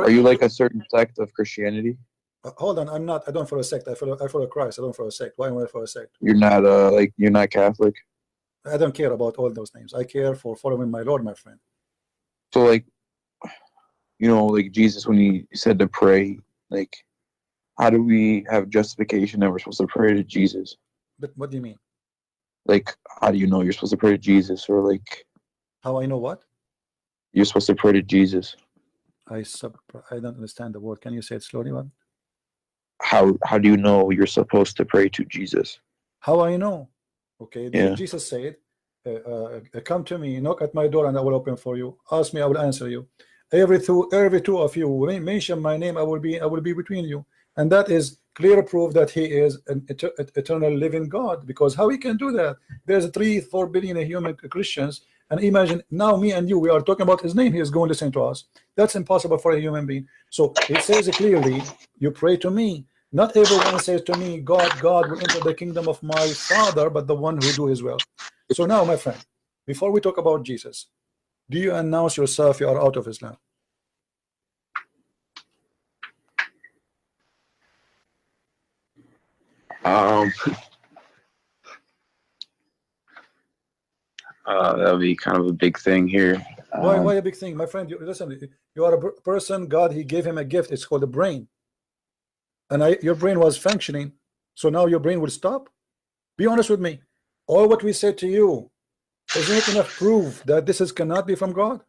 are you like a certain sect of Christianity? Hold on, I'm not. I don't follow a sect. I follow Christ. I don't follow a sect. Why am I follow a sect? You're not like, you're not Catholic. I don't care about all those names. I care for following my Lord, my friend. So like, you know, like Jesus, when he said to pray, like, how do we have justification that we're supposed to pray to Jesus? But what do you mean? Like, how do you know you're supposed to pray to Jesus? Or like, how I know what? You're supposed to pray to Jesus. I don't understand the word. Can you say it slowly, one? How do you know you're supposed to pray to Jesus? How I know? Okay, yeah. Jesus said, come to me, knock at my door and I will open for you. Ask me, I will answer you. Every two of you mention my name, I will be between you. And that is clear proof that he is an eternal living God, because how he can do that? There's 3-4 billion human Christians, and imagine now me and you, we are talking about his name, he is going to listen to us. That's impossible for a human being. So it says clearly, you pray to me. Not everyone says to me, God will enter the kingdom of my Father, but the one who do his will. So now, my friend, before we talk about Jesus, do you announce yourself you are out of Islam? That would be kind of a big thing here. Why a big thing, my friend? Listen, you are a person. God, he gave him a gift. It's called a brain, and your brain was functioning. So now your brain will stop. Be honest with me. All what we said to you, isn't it enough proof that this cannot be from God?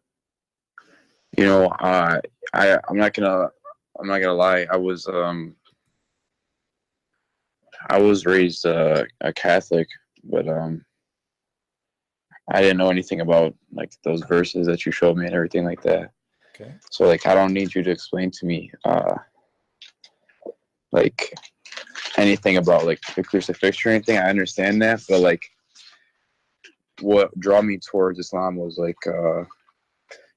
You know, I'm not gonna lie. I was raised a Catholic, but I didn't know anything about like those verses that you showed me and everything like that. Okay. So like, I don't need you to explain to me like anything about like the crucifixion or anything. I understand that, but like, what drew me towards Islam was like,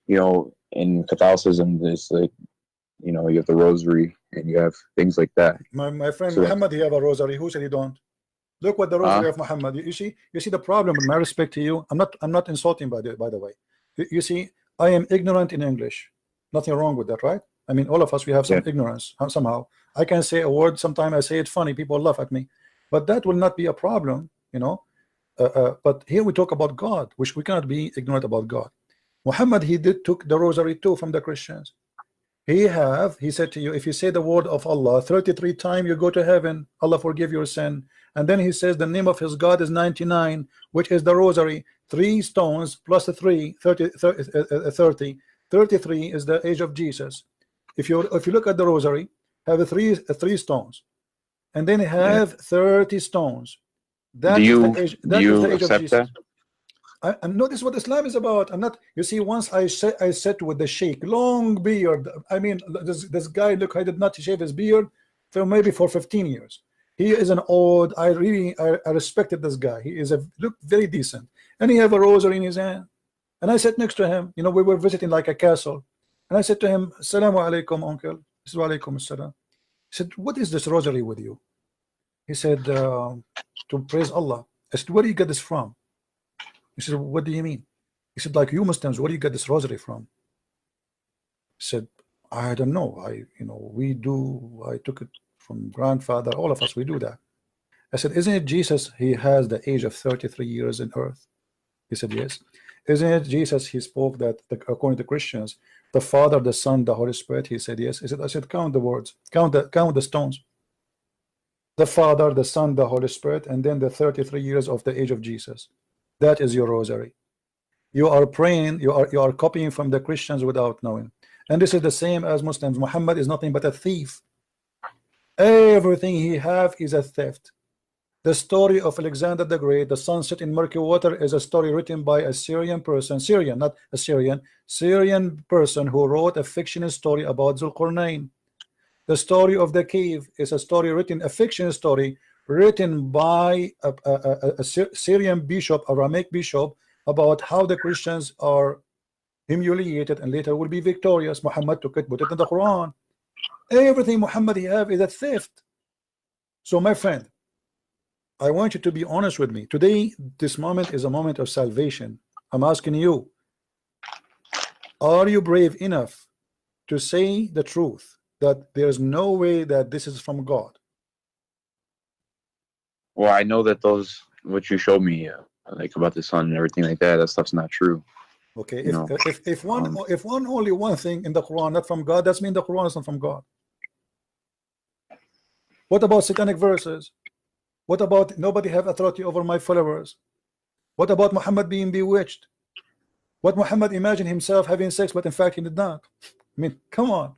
you know, in Catholicism, there's like, you know, you have the rosary and you have things like that. My friend So Muhammad, he have a rosary. Who said he don't? Look what the rosary of Muhammad. You see the problem. With my respect to you, I'm not insulting by the way. You see, I am ignorant in English. Nothing wrong with that, right? I mean, all of us, we have some ignorance somehow. I can say a word, sometimes I say it funny, people laugh at me, but that will not be a problem, you know. But here we talk about God, which we cannot be ignorant about God. Muhammad, he took the rosary too from the Christians. He said to you, if you say the word of Allah 33 times, you go to heaven, Allah forgive your sin. And then he says the name of his God is 99, which is the rosary. 3 stones plus 3, 30, 33 is the age of Jesus. If you look at the rosary, have three stones, and then have 30 stones. That is the age. That is the age of Jesus. I know this is what Islam is about. I'm not. You see, once I sat with the sheikh, long beard. I mean, this guy, look, I did not shave his beard for maybe 15 years. He is an old. I respected this guy. He is look very decent, and he have a rosary in his hand. And I sat next to him. You know, we were visiting like a castle, and I said to him, "Assalamu alaikum, uncle." He said, "Wa alaikum assalam." He said, "What is this rosary with you?" He said, "To praise Allah." I said, "Where do you get this from?" He said, "What do you mean?" He said, "Like you Muslims, where do you get this rosary from?" He said, "I don't know. We do. I took it from grandfather. All of us, we do that." I said, "Isn't it Jesus? He has the age of 33 years in earth." He said, "Yes." "Isn't it Jesus? He spoke that according to Christians, the Father, the Son, the Holy Spirit." He said, "Yes." I said, "Count the words. Count the stones. The Father, the Son, the Holy Spirit, and then the 33 years of the age of Jesus. That is your rosary. You are praying, you are copying from the Christians without knowing. And this is the same as Muslims. Muhammad is nothing but a thief. Everything he have is a theft. The story of Alexander the Great, the sunset in murky water, is a story written by a Syrian person, not Assyrian, Syrian person who wrote a fictional story about Zulqarnain. The story of the cave is a story written, a fictional story written by a Syrian bishop, Aramaic bishop, about how the Christians are humiliated and later will be victorious. Muhammad took it, put it in the Quran. Everything Muhammad he have is a theft. So my friend, I want you to be honest with me. Today, this moment is a moment of salvation. I'm asking you, are you brave enough to say the truth, that there's no way that this is from God? Well, I know that what you showed me, like about the sun and everything like that stuff's not true. Okay, if only one thing in the Quran not from God, that's mean the Quran is not from God. What about satanic verses? What about nobody have authority over my followers? What about Muhammad being bewitched? What Muhammad imagined himself having sex, but in fact he did not? I mean, come on.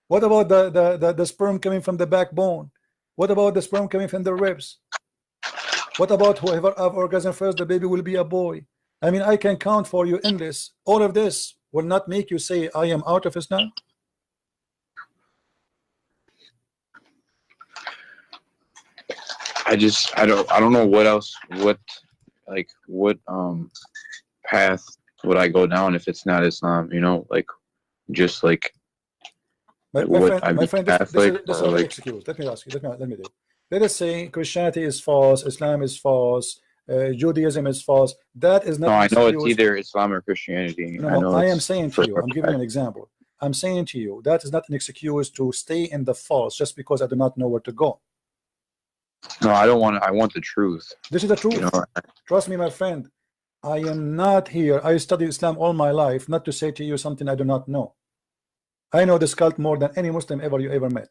What about the sperm coming from the backbone? What about the sperm coming from the ribs? What about whoever have orgasm first, the baby will be a boy? I mean, I can count for you endless. All of this will not make you say I am out of Islam. I don't know what else, what path would I go down if it's not Islam, like just like my friend, this is an excuse. Let me ask you, let me do it. Let us say Christianity is false, Islam is false, Judaism is false. That is not. No, I know it's either Islam or Christianity. No, I am saying to you, I'm giving you an example. I'm saying to you, that is not an excuse to stay in the false just because I do not know where to go. No, I don't want to. I want the truth. This is the truth. Trust me, my friend. I am not here. I studied Islam all my life, not to say to you something I do not know. I know this cult more than any Muslim you ever met.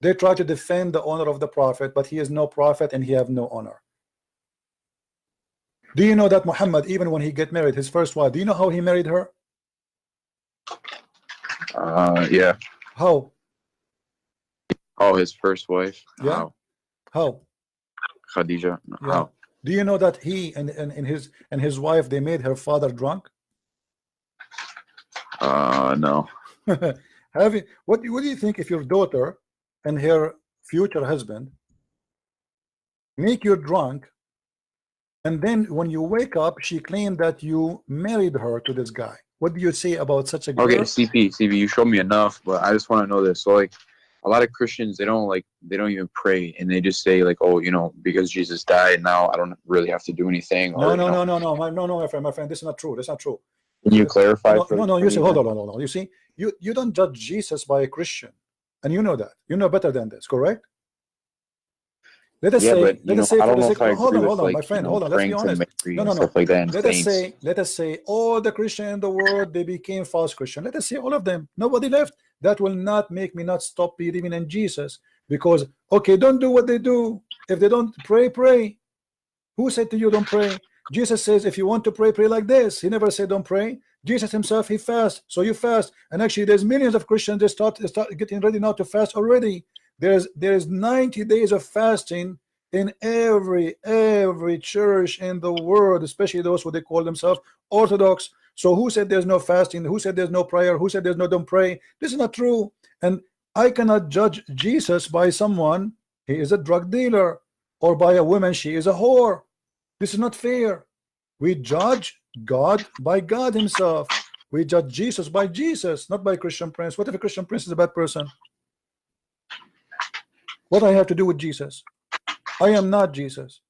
They try to defend the honor of the Prophet, but he is no prophet and he have no honor. Do you know that Muhammad, even when he get married, his first wife, do you know how he married her? Yeah. How? Oh, his first wife. Yeah. How? Khadija. Yeah. How? Do you know that he and his wife, they made her father drunk? No. What do you think if your daughter and her future husband make you drunk, and then when you wake up, she claimed that you married her to this guy? What do you say about such a girl? Okay, CP, you showed me enough, but I just want to know this. So, like, a lot of Christians, they don't even pray, and they just say, like, oh, because Jesus died, now I don't really have to do anything. No, my friend, this is not true. That's not true. Can you clarify? No, you say, hold on. You see, you don't judge Jesus by a Christian, and you know that. You know better than this, correct? Let us say, let us say, for the sake, hold on, my friend, hold on. Let's be honest. No. Stuff like that. Let us say, all the Christians in the world, they became false Christian. Let us say all of them. Nobody left. That will not make me not stop believing in Jesus, because okay, don't do what they do. If they don't pray, pray. Who said to you don't pray? Jesus says if you want to pray, pray like this. He never said don't pray. Jesus himself, he fasts, so you fast. And actually, there's millions of Christians that start getting ready now to fast already. There's 90 days of fasting in every church in the world, especially those who they call themselves Orthodox. So who said there's no fasting? Who said there's no prayer? Who said there's no don't pray? This is not true. And I cannot judge Jesus by someone, he is a drug dealer, or by a woman, she is a whore. This is not fair. We judge God by God himself. We judge Jesus by Jesus, not by Christian Prince. What if a Christian Prince is a bad person? What I have to do with Jesus? I am not Jesus,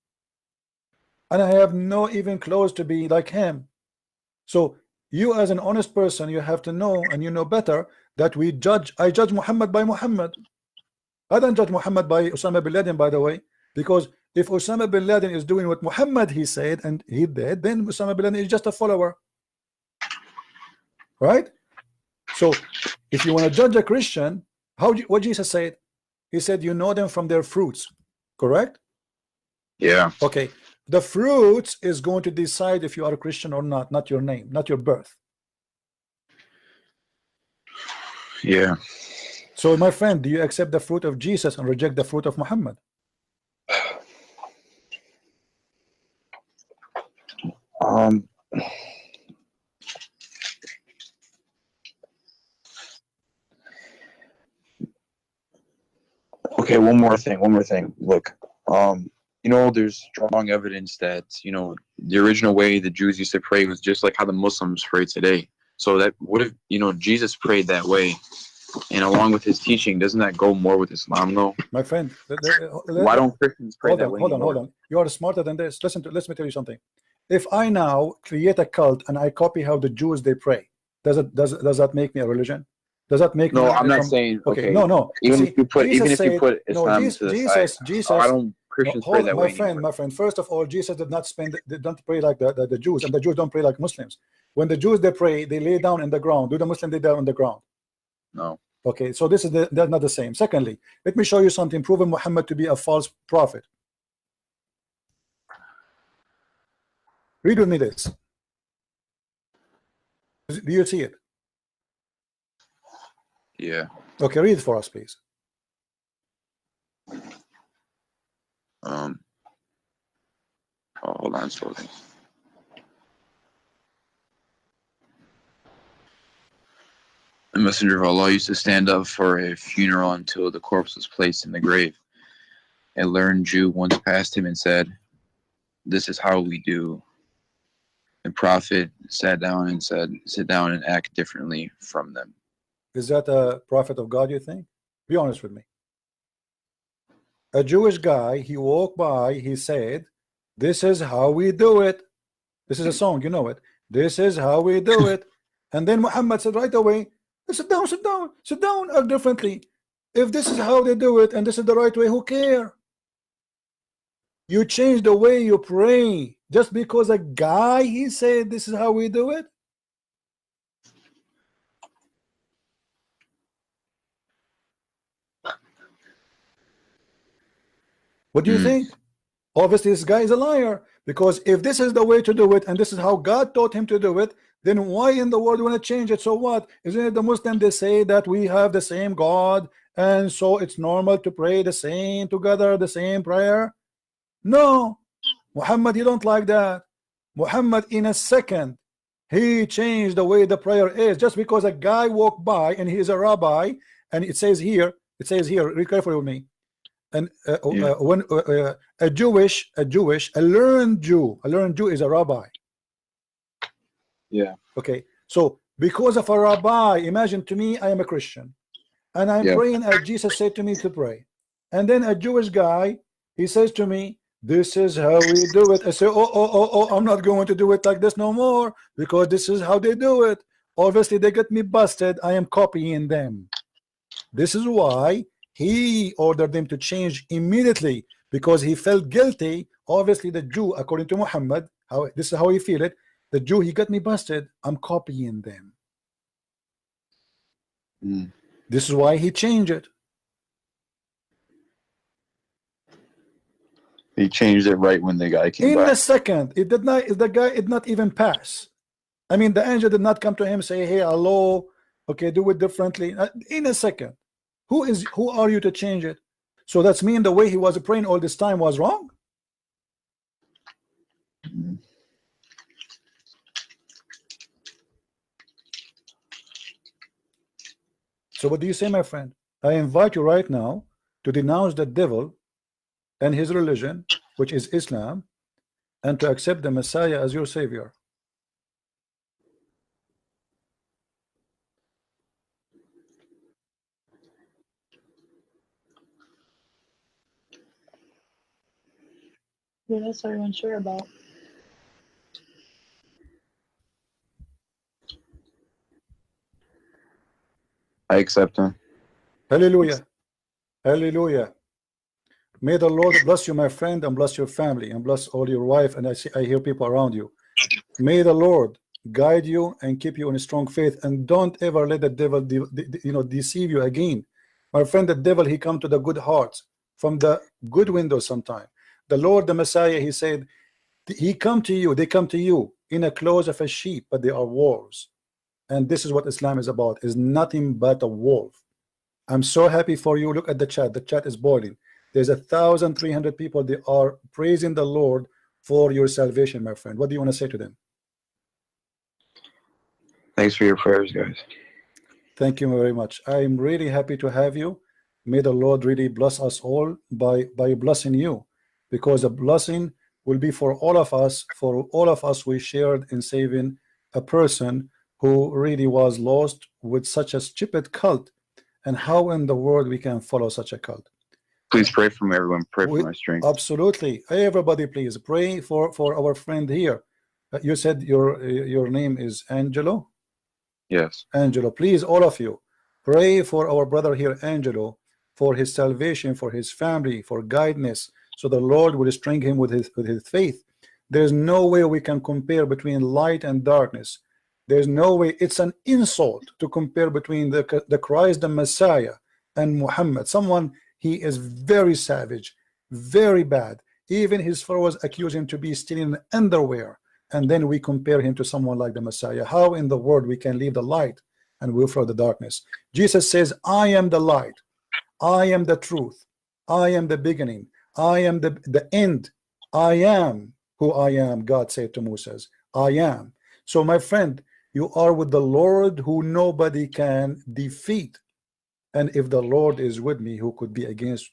and I have no even close to be like him. So you, as an honest person, you have to know, and you know better, that I judge Muhammad by Muhammad. I don't judge Muhammad by Osama bin Laden, by the way, because if Osama bin Laden is doing what Muhammad he said and he did, then Osama bin Laden is just a follower, right? So if you want to judge a Christian, what Jesus said? He said you know them from their fruits, correct? Yeah. Okay, the fruits is going to decide if you are a Christian or not your name, not your birth. Yeah. So my friend, do you accept the fruit of Jesus and reject the fruit of Muhammad? Okay, one more thing. Look, you know, there's strong evidence that, you know, the original way the Jews used to pray was just like how the Muslims pray today. So that what if, you know, Jesus prayed that way, and along with his teaching, doesn't that go more with Islam though? My friend, why don't Christians pray that way anymore? Hold on. You are smarter than this. Let me tell you something. If I now create a cult and I copy how the Jews they pray, does that make me a religion? Does that make me? No, I'm not saying. Okay, no. Even if you put Islam to the side, Jesus. I don't Christians pray that way anymore. My friend. First of all, Jesus did not pray like the Jews, and the Jews don't pray like Muslims. When the Jews they pray, they lay down in the ground. Do the Muslims lay down on the ground? No. Okay, so they're not the same. Secondly, let me show you something proving Muhammad to be a false prophet. Read with me this. Do you see it? Yeah. Okay, read it for us, please. Hold on, slowly. The messenger of Allah used to stand up for a funeral until the corpse was placed in the grave. A learned Jew once passed him and said, "This is how we do." The Prophet sat down and said, "Sit down and act differently from them." Is that a prophet of God, you think? Be honest with me. A Jewish guy, he walked by, he said, "This is how we do it." This is a song, you know it. "This is how we do it." And then Muhammad said right away, "Sit down, act differently." If this is how they do it and this is the right way, who care? You change the way you pray just because a guy he said this is how we do it. What do you think? Obviously this guy is a liar, because if this is the way to do it and this is how God taught him to do it, then why in the world want to change it? So what? Isn't it the Muslim they say that we have the same God and so it's normal to pray the same together, the same prayer? No, Muhammad, he don't like that. Muhammad in a second he changed the way the prayer is, just because a guy walked by and he is a rabbi, and it says here, read carefully with me. And when a learned Jew is a rabbi. Yeah. Okay. So because of a rabbi, imagine to me, I am a Christian, and I'm praying as Jesus said to me to pray. And then a Jewish guy, he says to me, this is how we do it. I say, oh, I'm not going to do it like this no more, because this is how they do it. Obviously they get me busted, I am copying them. This is why he ordered them to change immediately, because he felt guilty. Obviously the Jew, according to Muhammad, how this is how he feel it, the Jew, he got me busted, I'm copying them. This is why he changed it. He changed it right when the guy came in back. a second. It did not, the guy did not even pass. I mean, the angel did not come to him, say, hey, hello, okay, do it differently. In a second. Who are you to change it? So that's mean the way he was praying all this time was wrong? So what do you say, my friend? I invite you right now to denounce the devil and his religion, which is Islam, and to accept the Messiah as your savior. What else are you unsure about? I accept him. Hallelujah. Hallelujah. May the Lord bless you, my friend, and bless your family, and bless all your wife. And I hear people around you. May the Lord guide you and keep you in a strong faith, and don't ever let the devil deceive you again. My friend, the devil, he come to the good hearts from the good window sometime. The Lord, the Messiah, he said, he come to you, they come to you in a clothes of a sheep, but they are wolves. And this is what Islam is about, is nothing but a wolf. I'm so happy for you. Look at the chat. The chat is boiling. There's 1,300 people. They are praising the Lord for your salvation, my friend. What do you want to say to them? Thanks for your prayers, guys. Thank you very much. I'm really happy to have you. May the Lord really bless us all by blessing you, because a blessing will be for all of us. For all of us, we shared in saving a person who really was lost with such a stupid cult. And how in the world we can follow such a cult? Please pray for me, everyone. Pray for my strength. Absolutely. Everybody, please pray for our friend here. You said your name is Angelo? Yes. Angelo, please, all of you, pray for our brother here, Angelo, for his salvation, for his family, for guidance, so the Lord will strengthen him with his faith. There's no way we can compare between light and darkness. There's no way. It's an insult to compare between the Christ, the Messiah, and Muhammad. Someone, he is very savage, very bad. Even his followers accuse him to be stealing underwear, and then we compare him to someone like the Messiah. How in the world we can leave the light and we'll follow the darkness? Jesus says, I am the light, I am the truth, I am the beginning, I am the end, I am who I am. God said to Moses, I am. So my friend, you are with the Lord who nobody can defeat. And if the Lord is with me, who could be against